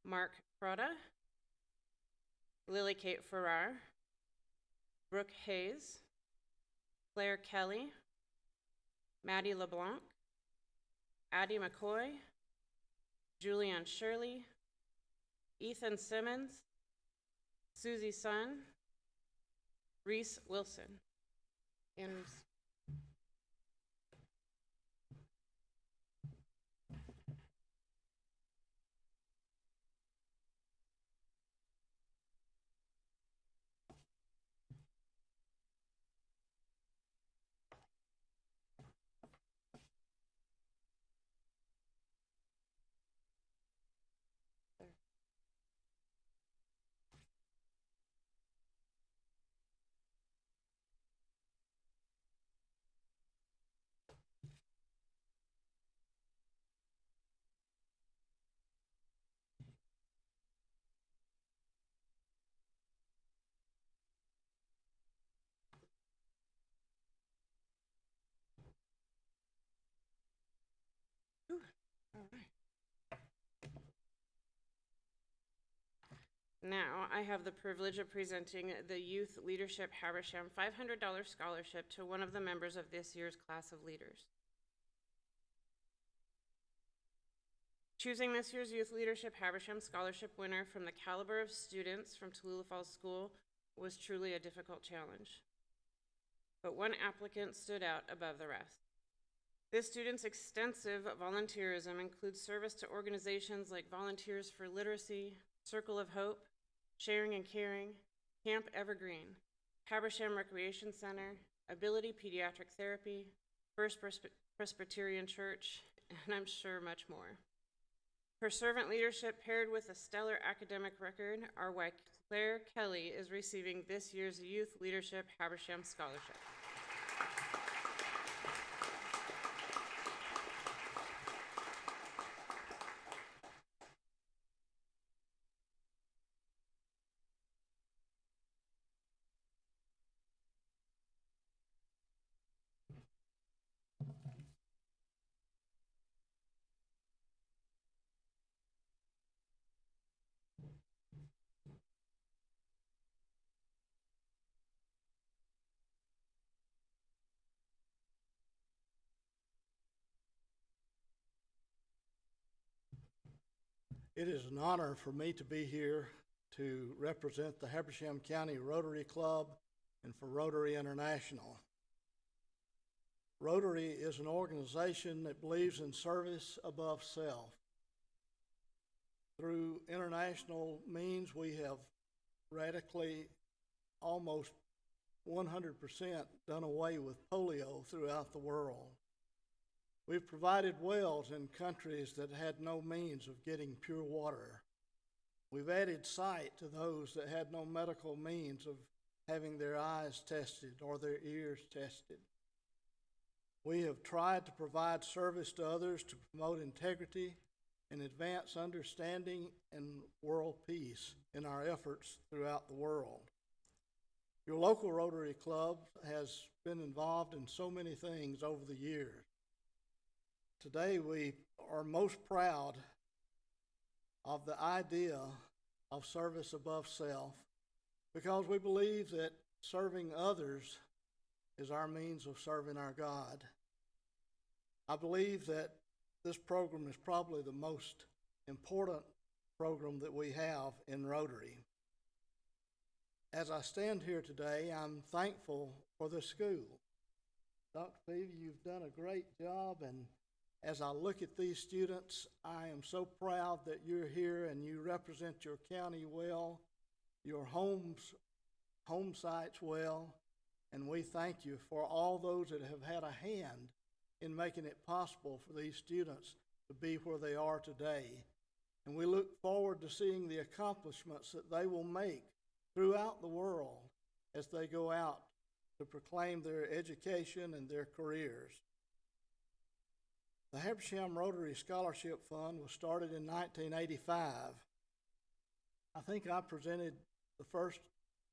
Mark Prada, Lily Kate Farrar, Brooke Hayes, Claire Kelly, Maddie LeBlanc, Addie McCoy, Julianne Shirley, Ethan Simmons, Susie Sun, Reese Wilson, and Now, I have the privilege of presenting the Youth Leadership Habersham $500 scholarship to one of the members of this year's class of leaders. Choosing this year's Youth Leadership Habersham Scholarship winner from the caliber of students from Tallulah Falls School was truly a difficult challenge. But one applicant stood out above the rest. This student's extensive volunteerism includes service to organizations like Volunteers for Literacy, Circle of Hope, Sharing and Caring, Camp Evergreen, Habersham Recreation Center, Ability Pediatric Therapy, First Presbyterian Church, and I'm sure much more. Her servant leadership paired with a stellar academic record are why Claire Kelly is receiving this year's Youth Leadership Habersham Scholarship. It is an honor for me to be here to represent the Habersham County Rotary Club and for Rotary International. Rotary is an organization that believes in service above self. Through international means, we have radically, almost 100% done away with polio throughout the world. We've provided wells in countries that had no means of getting pure water. We've added sight to those that had no medical means of having their eyes tested or their ears tested. We have tried to provide service to others to promote integrity and advance understanding and world peace in our efforts throughout the world. Your local Rotary Club has been involved in so many things over the years. Today we are most proud of the idea of service above self because we believe that serving others is our means of serving our God. I believe that this program is probably the most important program that we have in Rotary. As I stand here today, I'm thankful for the school. Dr. Peavy, you've done a great job, and as I look at these students, I am so proud that you're here and you represent your county well, your home sites well, and we thank you for all those that have had a hand in making it possible for these students to be where they are today. And we look forward to seeing the accomplishments that they will make throughout the world as they go out to proclaim their education and their careers. The Habersham Rotary Scholarship Fund was started in 1985. I think I presented the first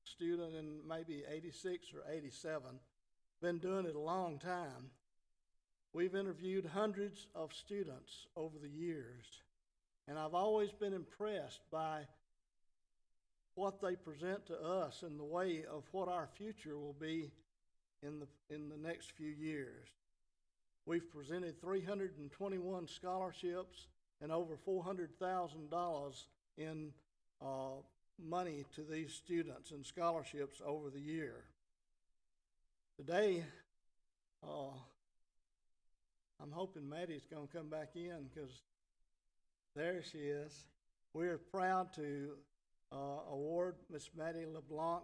student in maybe 86 or 87. Been doing it a long time. We've interviewed hundreds of students over the years, and I've always been impressed by what they present to us in the way of what our future will be in the next few years. We've presented 321 scholarships and over $400,000 in money to these students and scholarships over the year. Today, I'm hoping Maddie's going to come back in because there she is. We're proud to award Miss Maddie LeBlanc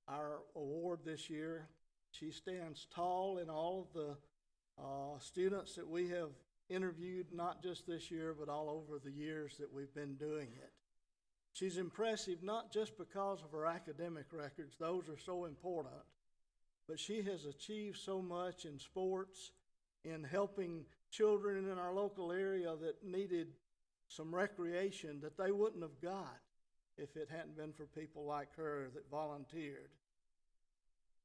our award this year. She stands tall in all of the students that we have interviewed, not just this year, but all over the years that we've been doing it. She's impressive not just because of her academic records, those are so important, but she has achieved so much in sports, in helping children in our local area that needed some recreation that they wouldn't have got if it hadn't been for people like her that volunteered.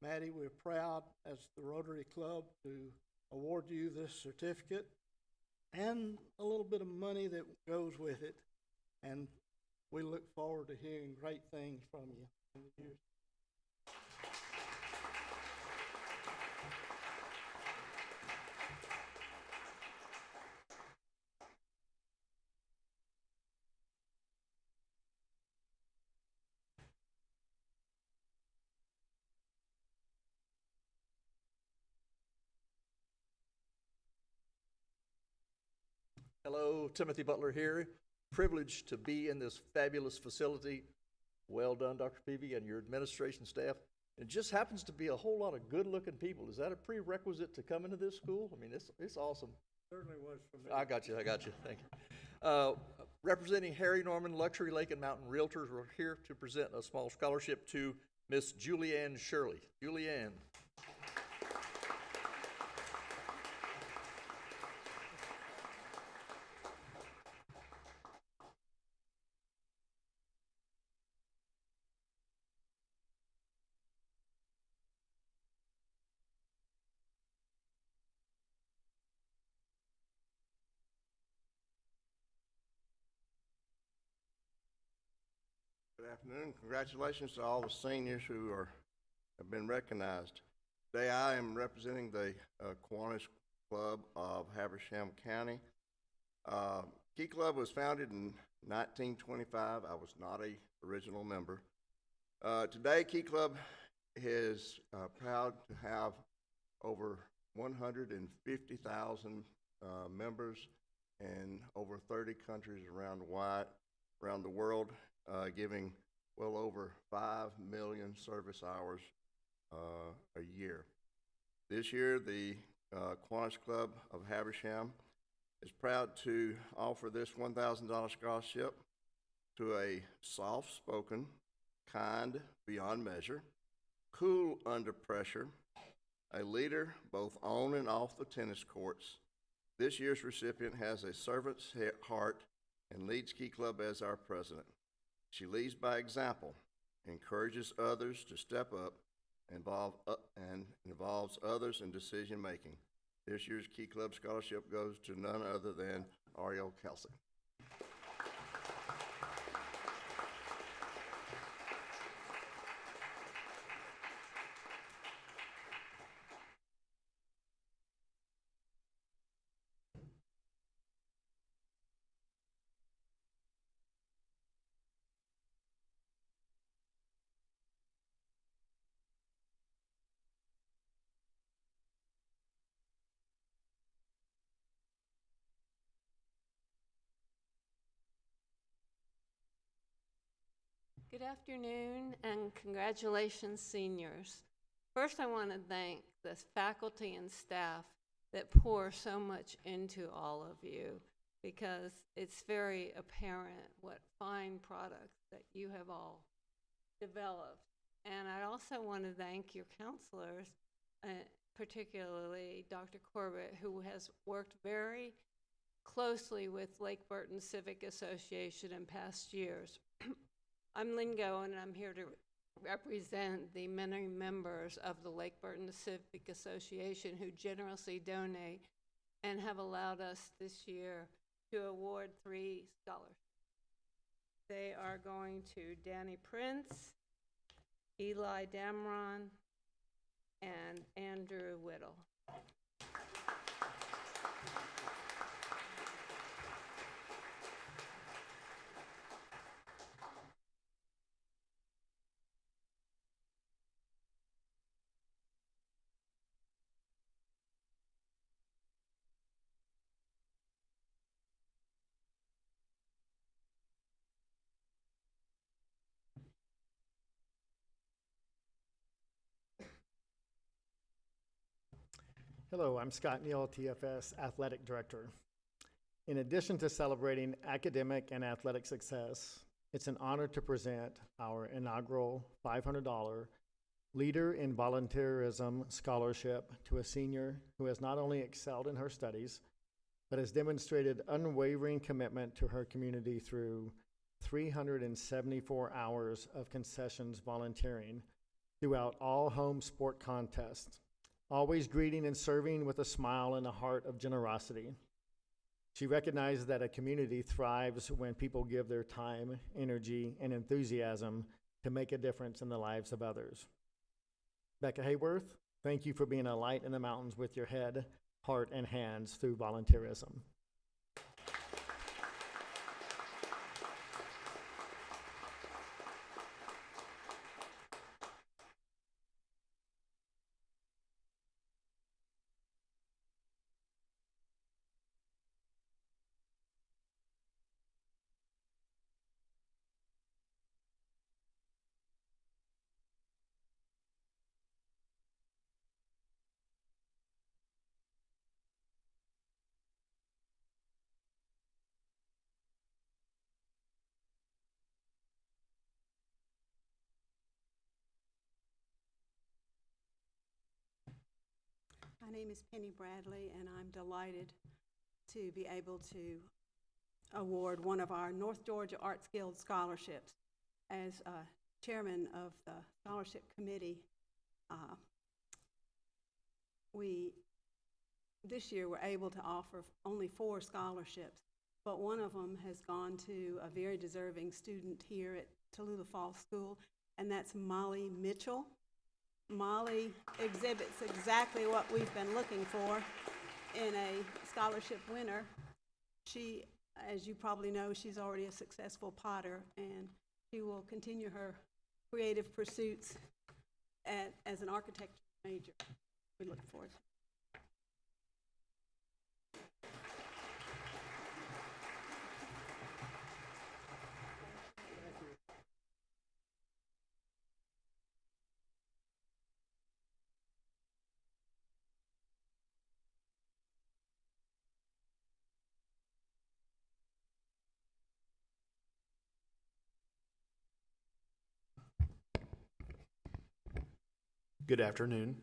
Maddie, we're proud as the Rotary Club to award you this certificate and a little bit of money that goes with it. and we look forward to hearing great things from you in the years. Hello, Timothy Butler here. Privileged to be in this fabulous facility. Well done, Dr. Peavy, and your administration staff. It just happens to be a whole lot of good-looking people. Is that a prerequisite to come into this school? I mean, it's awesome. Certainly was for me. I got you. Thank you. Representing Harry Norman Luxury Lake and Mountain Realtors, we're here to present a small scholarship to Miss Julianne Shirley. Julianne. Good afternoon. Congratulations to all the seniors who have been recognized. Today I am representing the Kiwanis Club of Habersham County. Key Club was founded in 1925. I was not a original member. Today Key Club is proud to have over 150,000 members in over 30 countries around the world, giving well over 5 million service hours a year. This year, the Kiwanis Club of Habersham is proud to offer this $1,000 scholarship to a soft-spoken, kind beyond measure, cool under pressure, a leader both on and off the tennis courts. This year's recipient has a servant's heart and leads Key Club as our president. She leads by example, encourages others to step up, and involves others in decision making. This year's Key Club scholarship goes to none other than Ariel Kelsey. Good afternoon and congratulations, seniors. First, I want to thank the faculty and staff that pour so much into all of you, because it's very apparent what fine products that you have all developed. And I also want to thank your counselors, particularly Dr. Corbett, who has worked very closely with Lake Burton Civic Association in past years. I'm Lynn Goen, and I'm here to represent the many members of the Lake Burton Civic Association who generously donate and have allowed us this year to award 3 scholarships. They are going to Danny Prince, Eli Damron, and Andrew Whittle. Hello, I'm Scott Neal, TFS Athletic Director. In addition to celebrating academic and athletic success, it's an honor to present our inaugural $500 Leader in Volunteerism Scholarship to a senior who has not only excelled in her studies, but has demonstrated unwavering commitment to her community through 374 hours of concessions volunteering throughout all home sport contests, always greeting and serving with a smile and a heart of generosity. She recognizes that a community thrives when people give their time, energy, and enthusiasm to make a difference in the lives of others. Becca Hayworth, thank you for being a light in the mountains with your head, heart, and hands through volunteerism. My name is Penny Bradley, and I'm delighted to be able to award one of our North Georgia Arts Guild scholarships. As chairman of the scholarship committee, we this year were able to offer only 4 scholarships, but one of them has gone to a very deserving student here at Tallulah Falls School, and that's Molly Mitchell. Molly exhibits exactly what we've been looking for in a scholarship winner. She, as you probably know, she's already a successful potter, and she will continue her creative pursuits as an architecture major. We look forward to it. Good afternoon.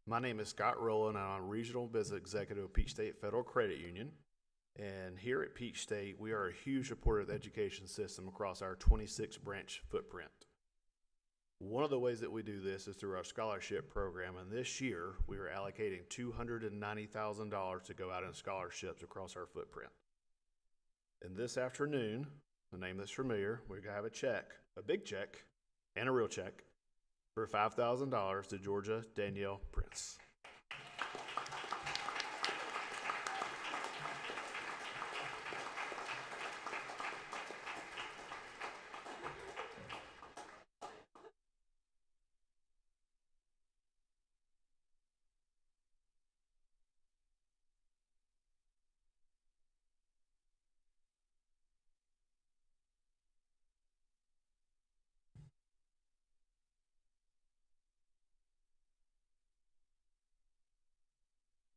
My name is Scott Rowland, and I'm Regional Business Executive of Peach State Federal Credit Union. And here at Peach State, we are a huge supporter of the education system across our 26 branch footprint. One of the ways that we do this is through our scholarship program, and this year we are allocating $290,000 to go out in scholarships across our footprint. And this afternoon, the name that's familiar, we're gonna have a check, a big check, and a real check, for $5,000 to Georgia Danielle Prince.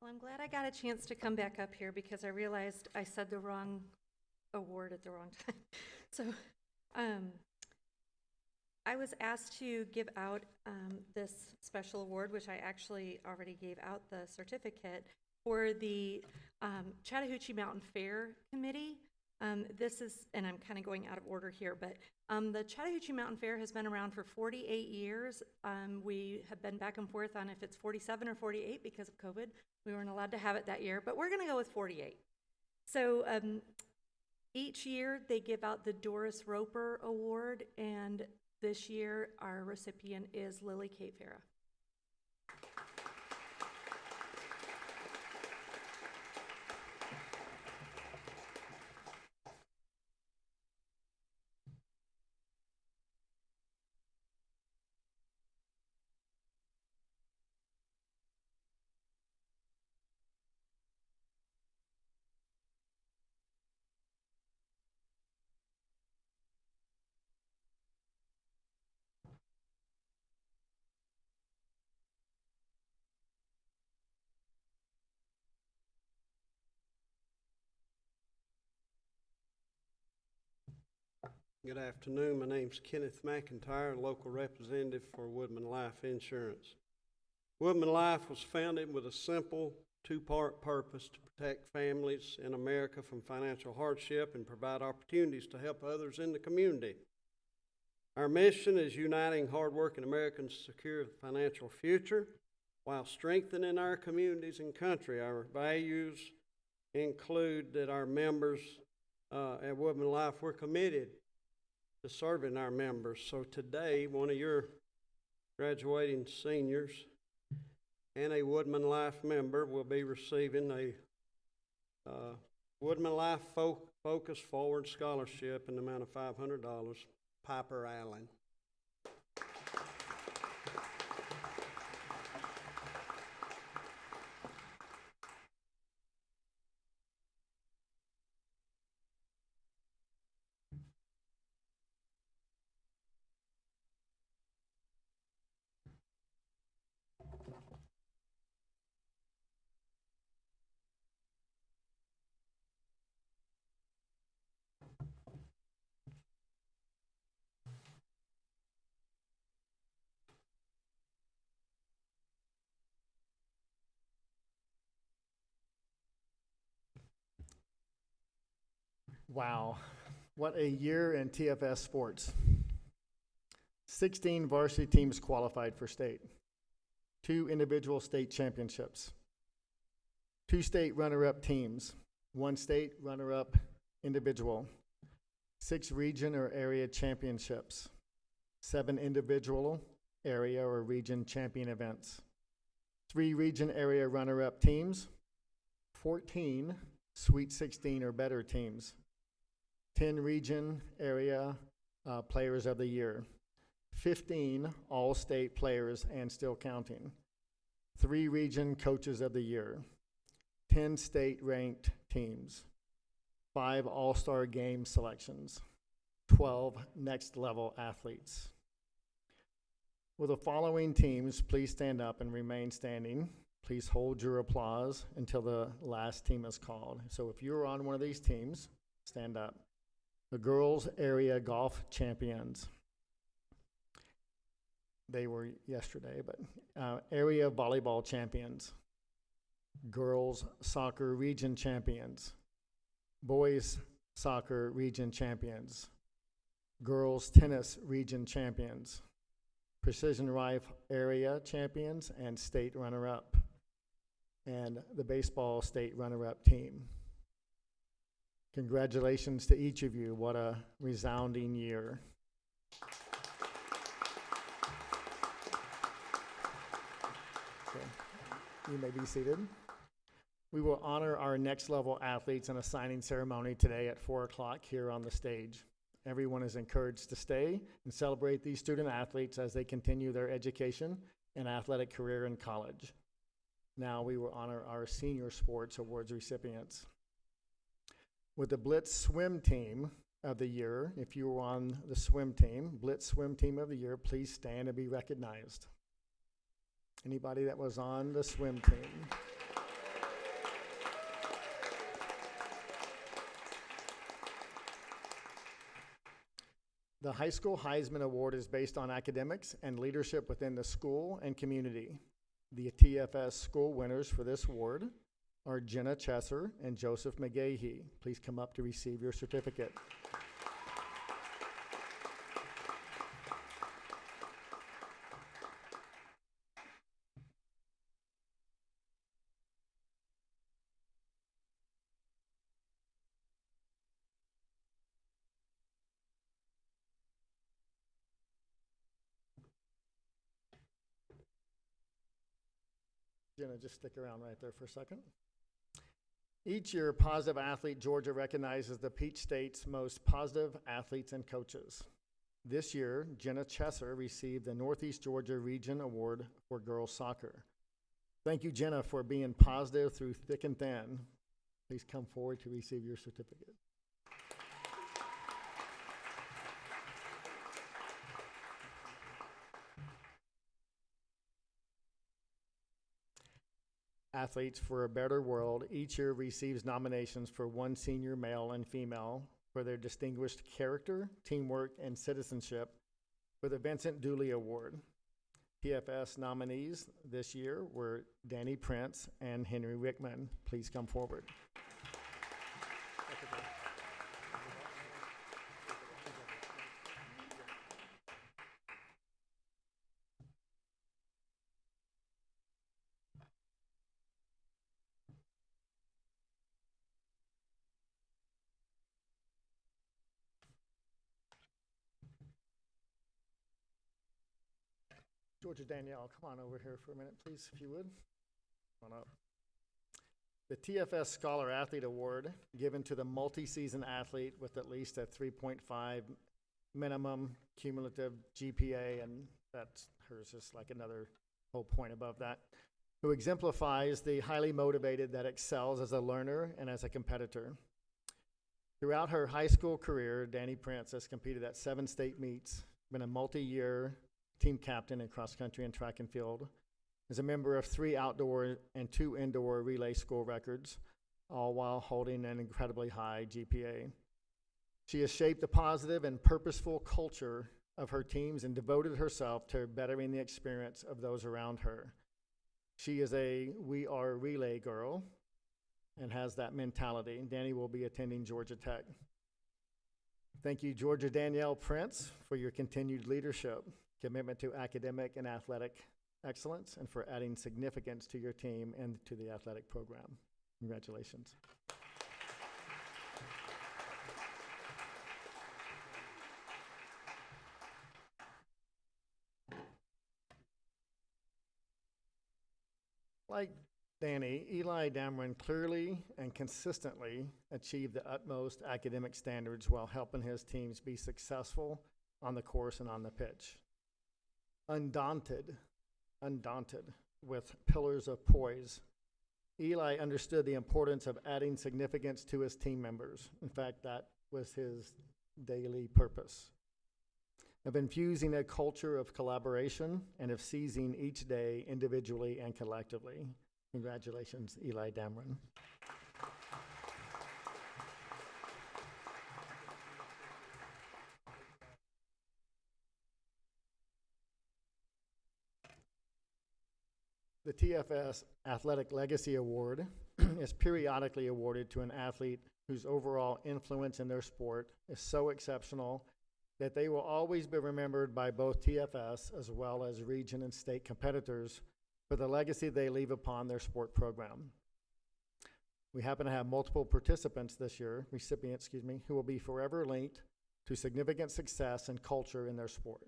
Well, I'm glad I got a chance to come back up here because I realized I said the wrong award at the wrong time. So I was asked to give out this special award, which I actually already gave out the certificate for the Chattahoochee Mountain Fair Committee. This is, and I'm kind of going out of order here, but the Chattahoochee Mountain Fair has been around for 48 years. We have been back and forth on if it's 47 or 48 because of COVID. We weren't allowed to have it that year, but we're going to go with 48. So each year they give out the Doris Roper Award, and this year our recipient is Lily Kate Farah. Good afternoon. My name's Kenneth McIntyre, local representative for Woodman Life Insurance. Woodman Life was founded with a simple 2-part purpose: to protect families in America from financial hardship and provide opportunities to help others in the community. Our mission is uniting hardworking Americans to secure a financial future while strengthening our communities and country. Our values include that our members at Woodman Life, we're committed to serving our members. So today, one of your graduating seniors and a Woodman Life member will be receiving a Woodman Life Focus Forward Scholarship in the amount of $500, Piper Allen. Wow, what a year in TFS sports. 16 varsity teams qualified for state, 2 individual state championships, 2 state runner-up teams, 1 state runner-up individual, 6 region or area championships, 7 individual area or region champion events, 3 region area runner-up teams, 14 Sweet 16 or better teams, 10 region area players of the year, 15 all-state players and still counting, 3 region coaches of the year, 10 state-ranked teams, 5 all-star game selections, 12 next-level athletes. Will the following teams please stand up and remain standing? Please hold your applause until the last team is called. So if you're on one of these teams, stand up. The girls' area golf champions. They were yesterday, but area volleyball champions. Girls' soccer region champions. Boys' soccer region champions. Girls' tennis region champions. Precision rifle area champions and state runner-up. And the baseball state runner-up team. Congratulations to each of you. What a resounding year. Okay. You may be seated. We will honor our next level athletes in a signing ceremony today at 4 o'clock here on the stage. Everyone is encouraged to stay and celebrate these student athletes as they continue their education and athletic career in college. Now we will honor our senior sports awards recipients. With the Blitz Swim Team of the Year, if you were on the swim team, Blitz Swim Team of the Year, please stand and be recognized. Anybody that was on the swim team? The High School Heisman Award is based on academics and leadership within the school and community. The TFS school winners for this award are Jenna Chesser and Joseph McGahee. Please come up to receive your certificate. Jenna, just stick around right there for a second. Each year, Positive Athlete Georgia recognizes the Peach State's most positive athletes and coaches. This year, Jenna Chesser received the Northeast Georgia Region Award for girls soccer. Thank you, Jenna, for being positive through thick and thin. Please come forward to receive your certificate. Athletes for a Better World each year receives nominations for 1 senior male and female for their distinguished character, teamwork, and citizenship for the Vincent Dooley Award. TFS nominees this year were Danny Prince and Henry Rickman. Please come forward. Georgia Danielle, come on over here for a minute, please, if you would. Come on up. The TFS Scholar Athlete Award, given to the multi-season athlete with at least a 3.5 minimum cumulative GPA, and that's hers is like another whole point above that, who exemplifies the highly motivated that excels as a learner and as a competitor. Throughout her high school career, Danny Prince has competed at 7 state meets, been a multi-year team captain in cross country and track and field, is a member of 3 outdoor and 2 indoor relay school records, all while holding an incredibly high GPA. She has shaped the positive and purposeful culture of her teams and devoted herself to bettering the experience of those around her. She is a We Are Relay girl and has that mentality. Danny will be attending Georgia Tech. Thank you, Georgia Danielle Prince, for your continued leadership, commitment to academic and athletic excellence, and for adding significance to your team and to the athletic program. Congratulations. Like Danny, Eli Dameron clearly and consistently achieved the utmost academic standards while helping his teams be successful on the course and on the pitch. Undaunted with pillars of poise, Eli understood the importance of adding significance to his team members. In fact, that was his daily purpose, of infusing a culture of collaboration and of seizing each day individually and collectively. Congratulations, Eli Dameron. The TFS Athletic Legacy Award is periodically awarded to an athlete whose overall influence in their sport is so exceptional that they will always be remembered by both TFS as well as region and state competitors for the legacy they leave upon their sport program. We happen to have multiple recipients this year, who will be forever linked to significant success and culture in their sport.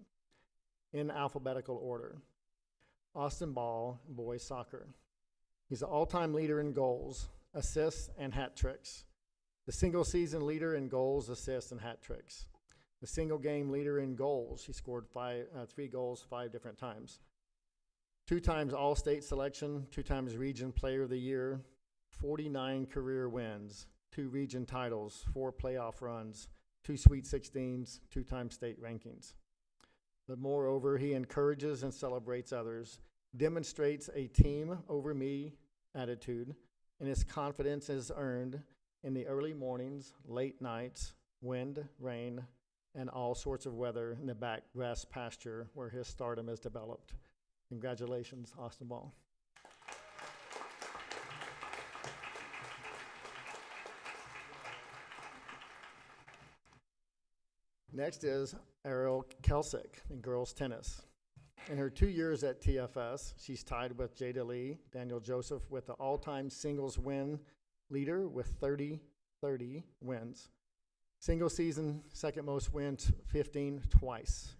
In alphabetical order: Austin Ball, boys soccer. He's the all-time leader in goals, assists, and hat tricks. The single-season leader in goals, assists, and hat tricks. The single-game leader in goals. He scored 3 goals 5 different times. 2 times All-State selection, 2 times Region Player of the Year, 49 career wins, 2 region titles, 4 playoff runs, 2 Sweet 16s, 2 times state rankings. But moreover, he encourages and celebrates others, demonstrates a team over me attitude, and his confidence is earned in the early mornings, late nights, wind, rain, and all sorts of weather in the back grass pasture where his stardom is developed. Congratulations, Austin Ball. Next is Ariel Kelsick in girls tennis. In her 2 years at TFS, she's tied with Jada Lee, Daniel Joseph, with the all-time singles win leader with 30 wins. Single season, second most wins, 15 twice.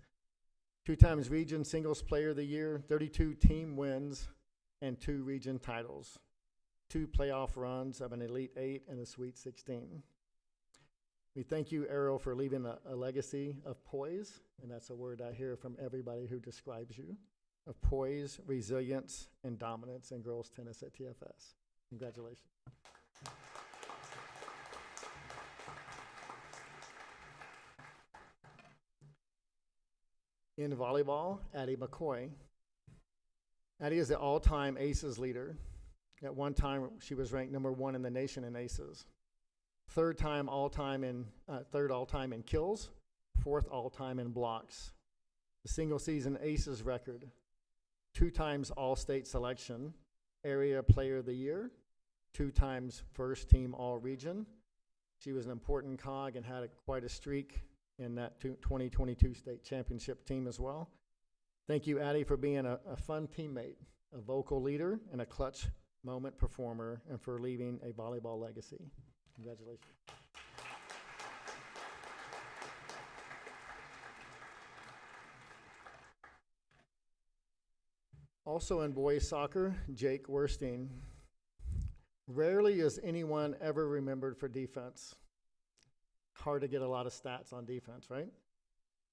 2 times region singles player of the year, 32 team wins, and 2 region titles. 2 playoff runs of an Elite 8 and a Sweet 16. We thank you, Ariel, for leaving a legacy of poise, and that's a word I hear from everybody who describes you, of poise, resilience, and dominance in girls tennis at TFS. Congratulations. In volleyball, Addie McCoy. Addie is the all-time aces leader. At one time, she was ranked #1 in the nation in aces. Third all-time in kills, 4th all-time in blocks. The single-season aces record, 2 times all-state selection, area player of the year, 2 times first team all-region. She was an important cog and had quite a streak in that 2022 state championship team as well. Thank you, Addie, for being a fun teammate, a vocal leader, and a clutch moment performer, and for leaving a volleyball legacy. Congratulations. Also in boys soccer, Jake Werstein. Rarely is anyone ever remembered for defense. Hard to get a lot of stats on defense, right?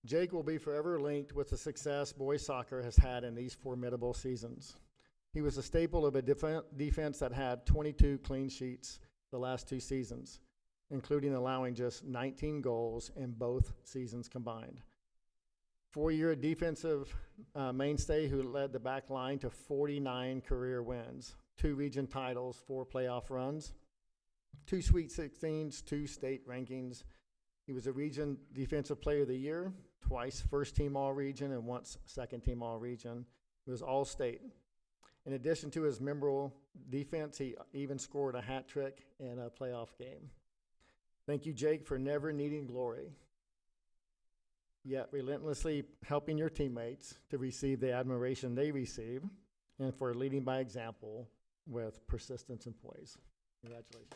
Jake will be forever linked with the success boys soccer has had in these formidable seasons. He was a staple of a defense that had 22 clean sheets the last 2 seasons, including allowing just 19 goals in both seasons combined. 4-year defensive mainstay who led the back line to 49 career wins, 2 region titles, 4 playoff runs, 2 Sweet 16s, 2 state rankings. He was a region defensive player of the year, twice first team all region and once second team all region. He was all state. In addition to his memorable defense, he even scored a hat trick in a playoff game. Thank you, Jake, for never needing glory, yet relentlessly helping your teammates to receive the admiration they receive, and for leading by example with persistence and poise. Congratulations.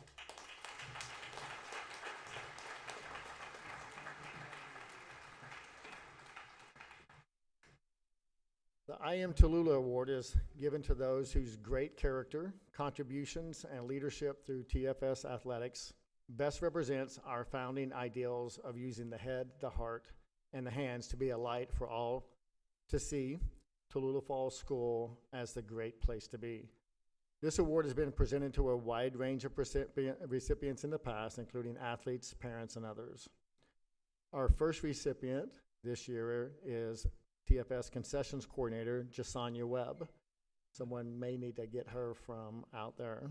The I Am Tallulah Award is given to those whose great character, contributions, and leadership through TFS athletics best represents our founding ideals of using the head, the heart, and the hands to be a light for all to see Tallulah Falls School as the great place to be. This award has been presented to a wide range of recipients in the past, including athletes, parents, and others. Our first recipient this year is TFS Concessions Coordinator, Jasanya Webb. Someone may need to get her from out there.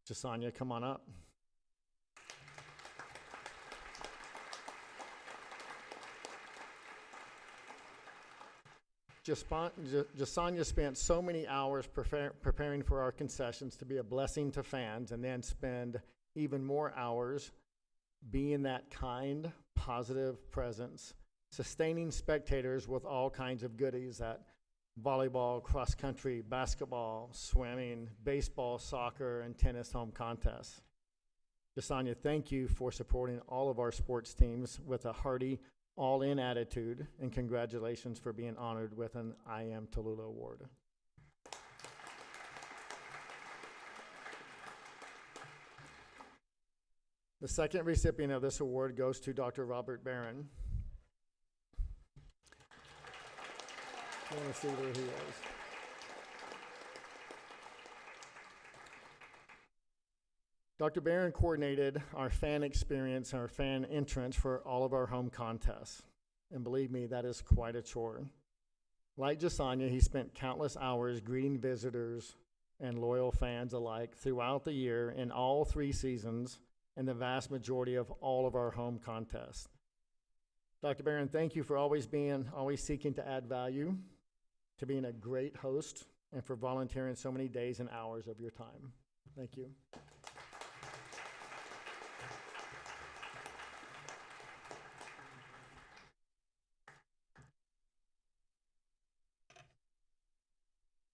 Jasanya, come on up. Jasanya spent so many hours preparing for our concessions to be a blessing to fans, and then spend even more hours being that kind, positive presence, sustaining spectators with all kinds of goodies at volleyball, cross country, basketball, swimming, baseball, soccer, and tennis home contests. Jasanya, thank you for supporting all of our sports teams with a hearty, all-in attitude, and congratulations for being honored with an I Am Tallulah Award. The second recipient of this award goes to Dr. Robert Barron. I want to see where he is. Dr. Barron coordinated our fan experience, our fan entrance for all of our home contests. And believe me, that is quite a chore. Like Jasanya, he spent countless hours greeting visitors and loyal fans alike throughout the year in all 3 seasons and the vast majority of all of our home contests. Dr. Barron, thank you for always seeking to add value, to being a great host, and for volunteering so many days and hours of your time. Thank you.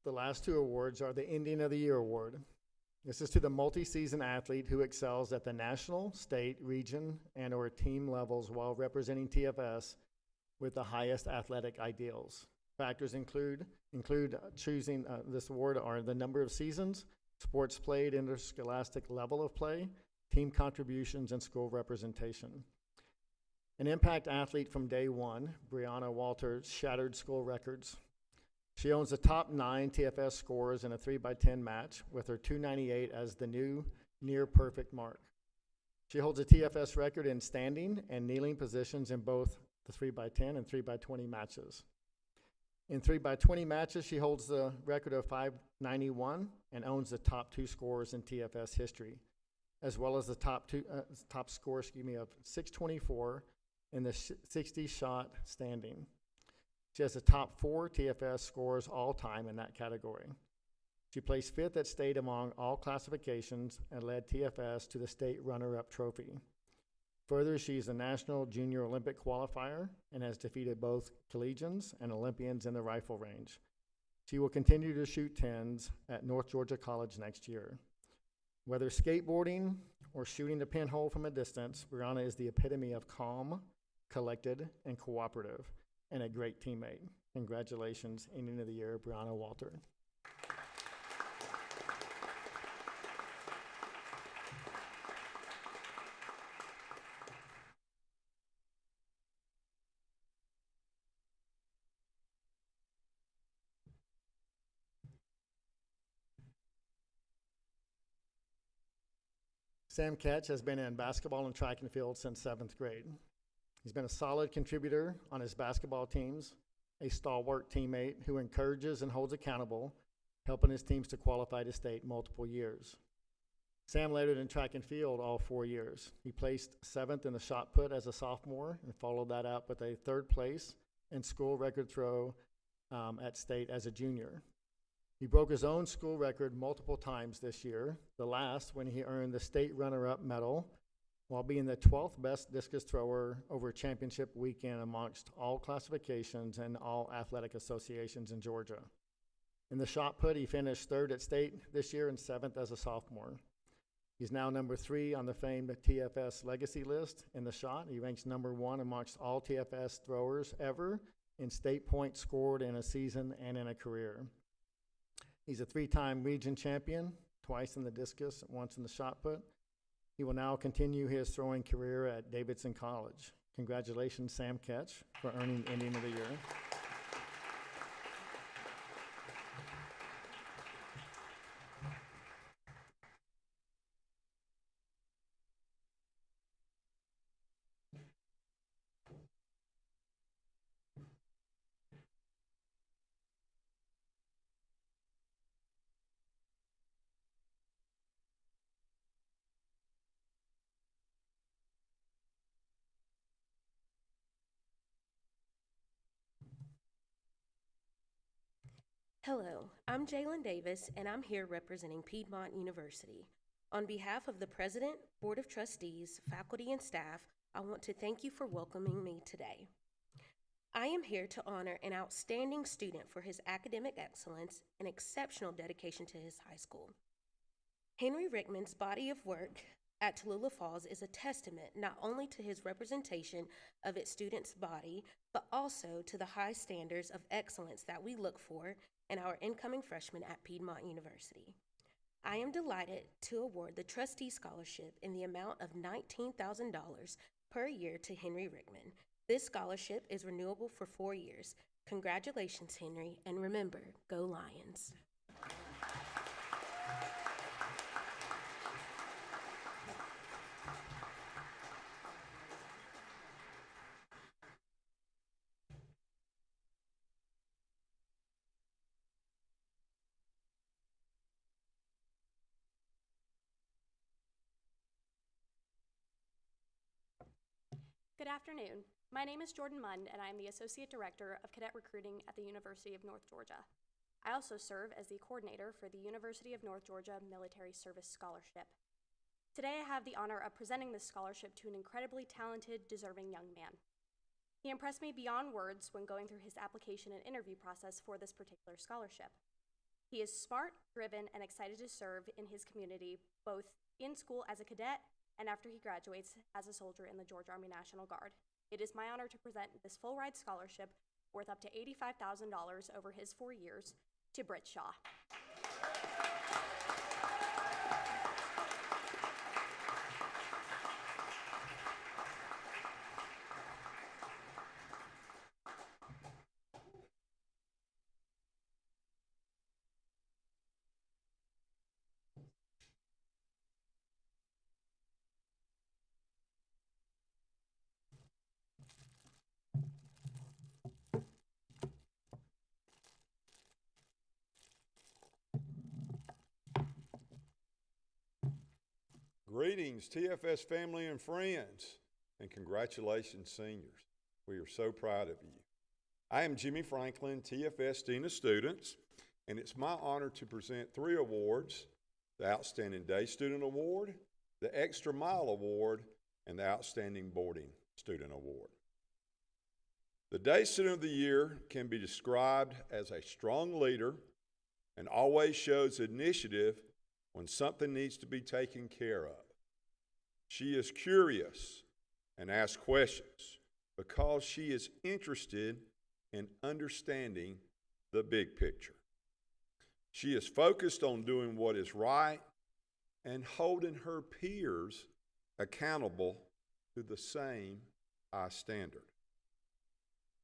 The last 2 awards are the Ending of the Year Award. This is to the multi-season athlete who excels at the national, state, region, and or team levels while representing TFS with the highest athletic ideals. Factors include choosing this award are the number of seasons, sports played, interscholastic level of play, team contributions, and school representation. An impact athlete from day one, Brianna Walters shattered school records. She owns the top 9 TFS scores in a 3x10 match with her 298 as the new near perfect mark. She holds a TFS record in standing and kneeling positions in both the 3x10 and 3x20 matches. In 3x20 matches, she holds the record of 591 and owns the top 2 scores in TFS history, as well as the top score of 624 in the 60-shot standing. She has the top 4 TFS scores all time in that category. She placed 5th at state among all classifications and led TFS to the state runner-up trophy. Further, she's a national junior Olympic qualifier and has defeated both collegians and Olympians in the rifle range. She will continue to shoot 10s at North Georgia College next year. Whether skateboarding or shooting the pinhole from a distance, Brianna is the epitome of calm, collected, and cooperative, and a great teammate. Congratulations, ending of the year, Brianna Walter. Sam Ketch has been in basketball and track and field since 7th grade. He's been a solid contributor on his basketball teams, a stalwart teammate who encourages and holds accountable, helping his teams to qualify to state multiple years. Sam led it in track and field all 4 years. He placed 7th in the shot put as a sophomore and followed that up with a 3rd place and school record throw at state as a junior. He broke his own school record multiple times this year, the last when he earned the state runner-up medal while being the 12th best discus thrower over championship weekend amongst all classifications and all athletic associations in Georgia. In the shot put, he finished 3rd at state this year and 7th as a sophomore. He's now number 3 on the famed TFS legacy list in the shot. He ranks number 1 amongst all TFS throwers ever in state points scored in a season and in a career. He's a 3-time region champion, twice in the discus, once in the shot put. He will now continue his throwing career at Davidson College. Congratulations, Sam Ketch, for earning Indian of the Year. Hello, I'm Jalen Davis, and I'm here representing Piedmont University. On behalf of the President, Board of Trustees, faculty, and staff, I want to thank you for welcoming me today. I am here to honor an outstanding student for his academic excellence and exceptional dedication to his high school. Henry Rickman's body of work at Tallulah Falls is a testament not only to his representation of its students' body, but also to the high standards of excellence that we look for in our incoming freshmen at Piedmont University. I am delighted to award the Trustee Scholarship in the amount of $19,000 per year to Henry Rickman. This scholarship is renewable for 4 years. Congratulations, Henry, and remember, go Lions. Good afternoon. My name is Jordan Munn, and I am the Associate Director of Cadet Recruiting at the University of North Georgia. I also serve as the coordinator for the University of North Georgia Military Service Scholarship. Today, I have the honor of presenting this scholarship to an incredibly talented, deserving young man. He impressed me beyond words when going through his application and interview process for this particular scholarship. He is smart, driven, and excited to serve in his community, both in school as a cadet and after he graduates as a soldier in the Georgia Army National Guard. It is my honor to present this full-ride scholarship worth up to $85,000 over his 4 years to Britt Shaw. Greetings, TFS family and friends, and congratulations, seniors. We are so proud of you. I am Jimmy Franklin, TFS Dean of Students, and it's my honor to present 3 awards: the Outstanding Day Student Award, the Extra Mile Award, and the Outstanding Boarding Student Award. The Day Student of the Year can be described as a strong leader and always shows initiative when something needs to be taken care of. She is curious and asks questions because she is interested and understanding the big picture. She is focused on doing what is right and holding her peers accountable to the same high standard.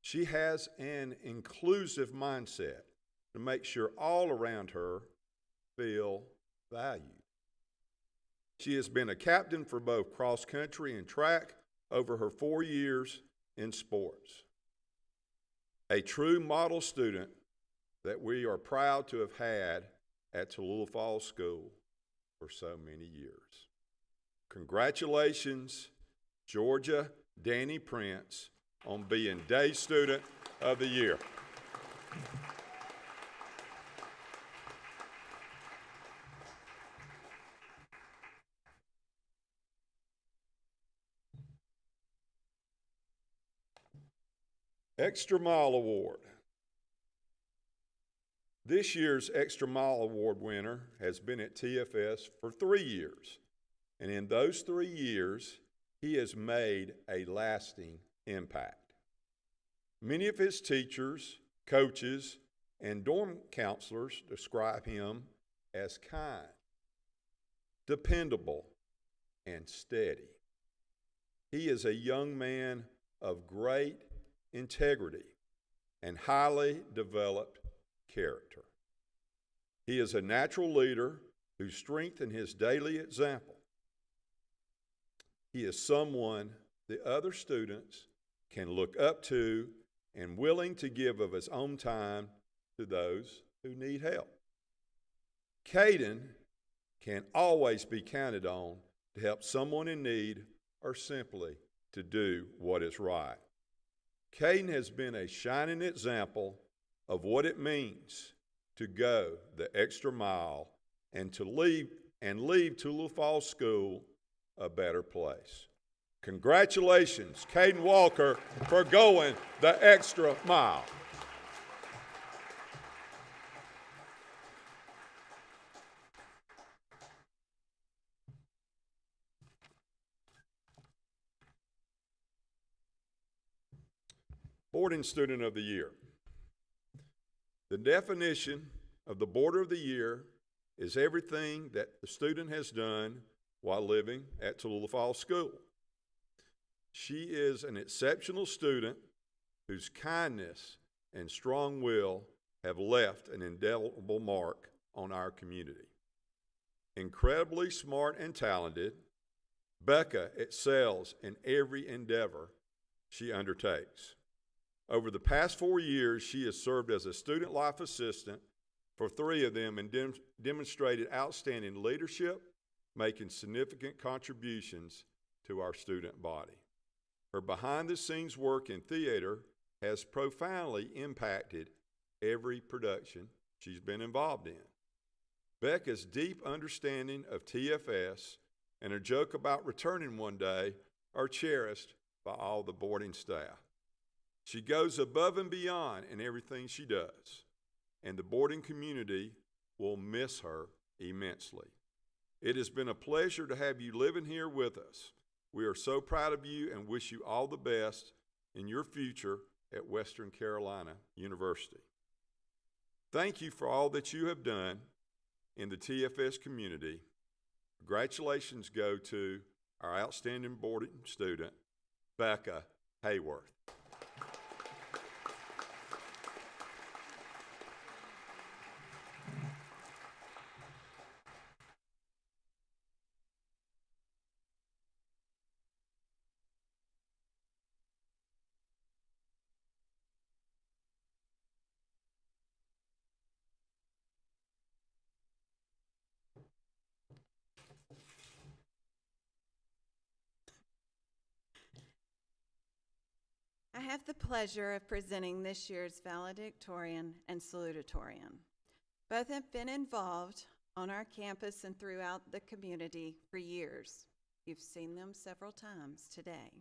She has an inclusive mindset to make sure all around her feel valued. She has been a captain for both cross country and track over her 4 years in sports. A true model student that we are proud to have had at Tallulah Falls School for so many years. Congratulations, Georgia Danny Prince, on being Day Student of the Year. Extra Mile Award. This year's Extra Mile Award winner has been at TFS for 3 years, and in those 3 years, he has made a lasting impact. Many of his teachers, coaches, and dorm counselors describe him as kind, dependable, and steady. He is a young man of great integrity and highly developed character. He is a natural leader who strengthens his daily example. He is someone the other students can look up to and willing to give of his own time to those who need help. Caden can always be counted on to help someone in need or simply to do what is right. Caden has been a shining example of what it means to go the extra mile and to leave Tallulah Falls School a better place. Congratulations, Caden Walker, for going the extra mile. Boarding Student of the Year. The definition of the Boarder of the Year is everything that the student has done while living at Tallulah Falls School. She is an exceptional student whose kindness and strong will have left an indelible mark on our community. Incredibly smart and talented, Becca excels in every endeavor she undertakes. Over the past 4 years, she has served as a student life assistant for 3 of them and demonstrated outstanding leadership, making significant contributions to our student body. Her behind-the-scenes work in theater has profoundly impacted every production she's been involved in. Becca's deep understanding of TFS and her joke about returning one day are cherished by all the boarding staff. She goes above and beyond in everything she does, and the boarding community will miss her immensely. It has been a pleasure to have you living here with us. We are so proud of you and wish you all the best in your future at Western Carolina University. Thank you for all that you have done in the TFS community. Congratulations go to our outstanding boarding student, Becca Hayworth. I have the pleasure of presenting this year's valedictorian and salutatorian. Both have been involved on our campus and throughout the community for years. You've seen them several times today.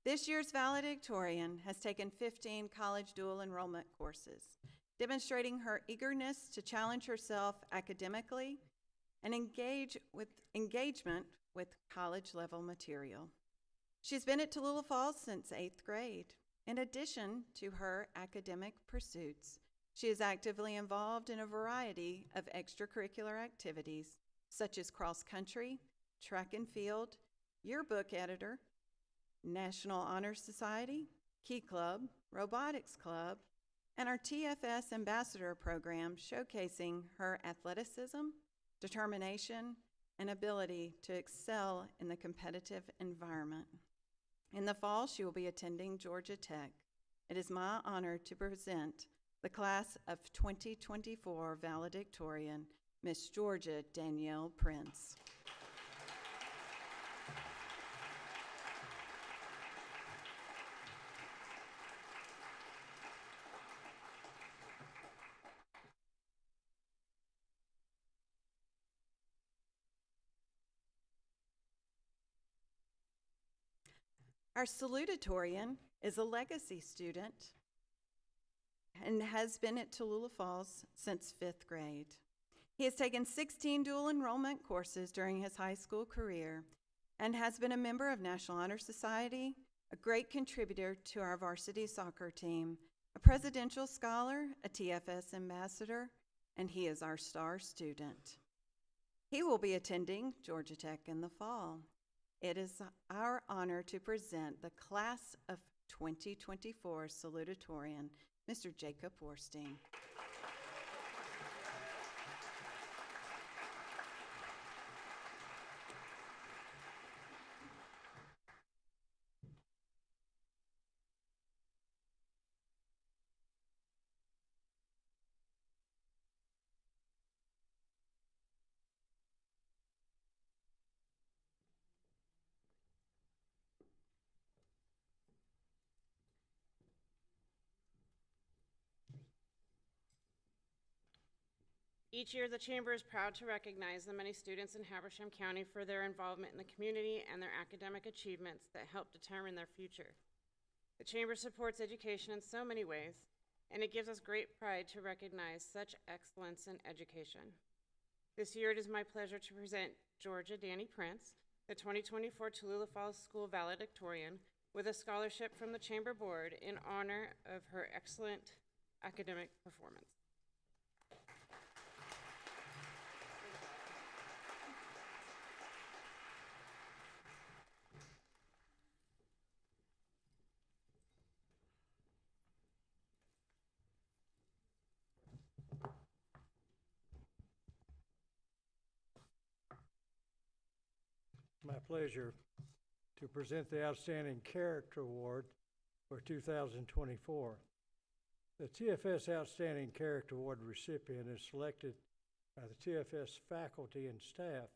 This year's valedictorian has taken 15 college dual enrollment courses, demonstrating her eagerness to challenge herself academically and engagement with college-level material. She's been at Tallulah Falls since 8th grade. In addition to her academic pursuits, she is actively involved in a variety of extracurricular activities, such as cross-country, track and field, yearbook editor, National Honor Society, Key Club, Robotics Club, and our TFS Ambassador program, showcasing her athleticism, determination, and ability to excel in the competitive environment. In the fall, she will be attending Georgia Tech. It is my honor to present the class of 2024 valedictorian, Miss Georgia Danielle Prince. Our salutatorian is a legacy student and has been at Tallulah Falls since 5th grade. He has taken 16 dual enrollment courses during his high school career and has been a member of National Honor Society, a great contributor to our varsity soccer team, a presidential scholar, a TFS ambassador, and he is our star student. He will be attending Georgia Tech in the fall. It is our honor to present the class of 2024 salutatorian, Mr. Jacob Warstein. Each year, the Chamber is proud to recognize the many students in Habersham County for their involvement in the community and their academic achievements that help determine their future. The Chamber supports education in so many ways, and it gives us great pride to recognize such excellence in education. This year, it is my pleasure to present Georgia Danny Prince, the 2024 Tallulah Falls School valedictorian, with a scholarship from the Chamber Board in honor of her excellent academic performance. My pleasure to present the Outstanding Character Award for 2024. The TFS Outstanding Character Award recipient is selected by the TFS faculty and staff.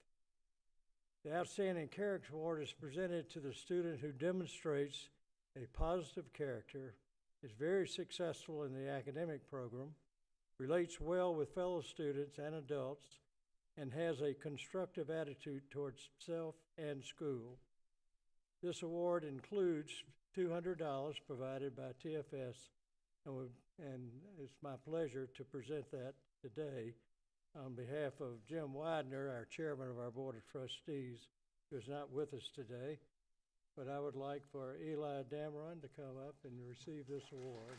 The Outstanding Character Award is presented to the student who demonstrates a positive character, is very successful in the academic program, relates well with fellow students and adults, and has a constructive attitude towards self and school. This award includes $200 provided by TFS, and it's my pleasure to present that today on behalf of Jim Widener, our chairman of our Board of Trustees, who is not with us today. But I would like for Eli Dameron to come up and receive this award.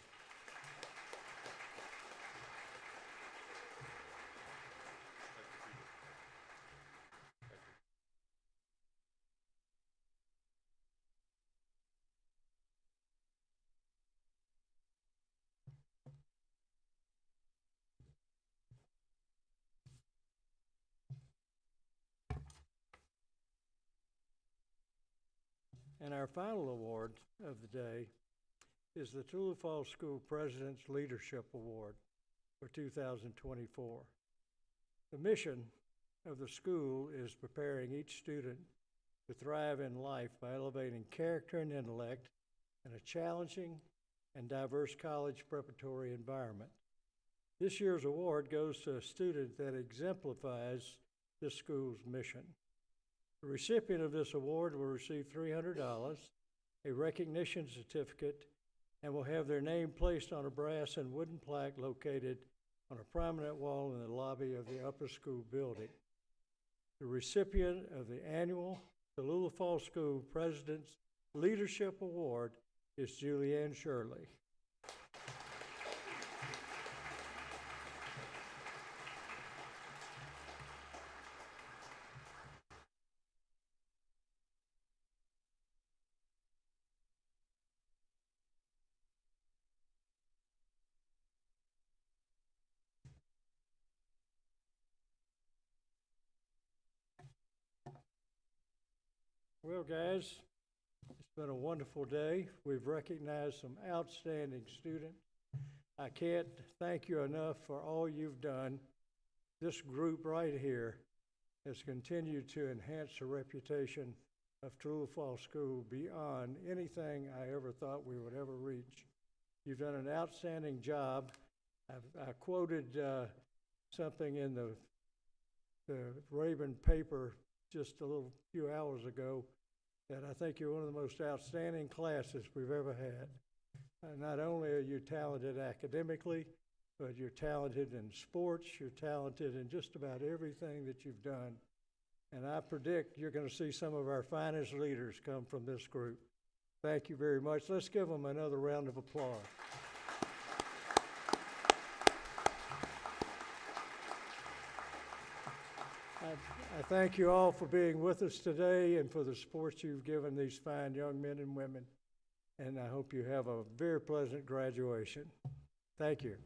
And our final award of the day is the Tallulah Falls School President's Leadership Award for 2024. The mission of the school is preparing each student to thrive in life by elevating character and intellect in a challenging and diverse college preparatory environment. This year's award goes to a student that exemplifies this school's mission. The recipient of this award will receive $300, a recognition certificate, and will have their name placed on a brass and wooden plaque located on a prominent wall in the lobby of the upper school building. The recipient of the annual Tallulah Falls School President's Leadership Award is Julianne Shirley. Well, guys, it's been a wonderful day. We've recognized some outstanding students. I can't thank you enough for all you've done. This group right here has continued to enhance the reputation of Tallulah Falls School beyond anything I ever thought we would ever reach. You've done an outstanding job. I quoted something in the Raven paper just a little few hours ago that I think you're one of the most outstanding classes we've ever had. Not only are you talented academically, but you're talented in sports, you're talented in just about everything that you've done. And I predict you're going to see some of our finest leaders come from this group. Thank you very much. Let's give them another round of applause. I thank you all for being with us today and for the support you've given these fine young men and women. And I hope you have a very pleasant graduation. Thank you.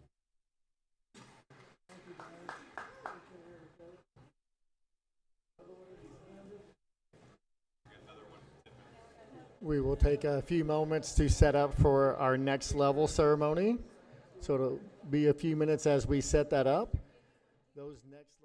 We will take a few moments to set up for our next level ceremony. So it'll be a few minutes as we set that up. Those next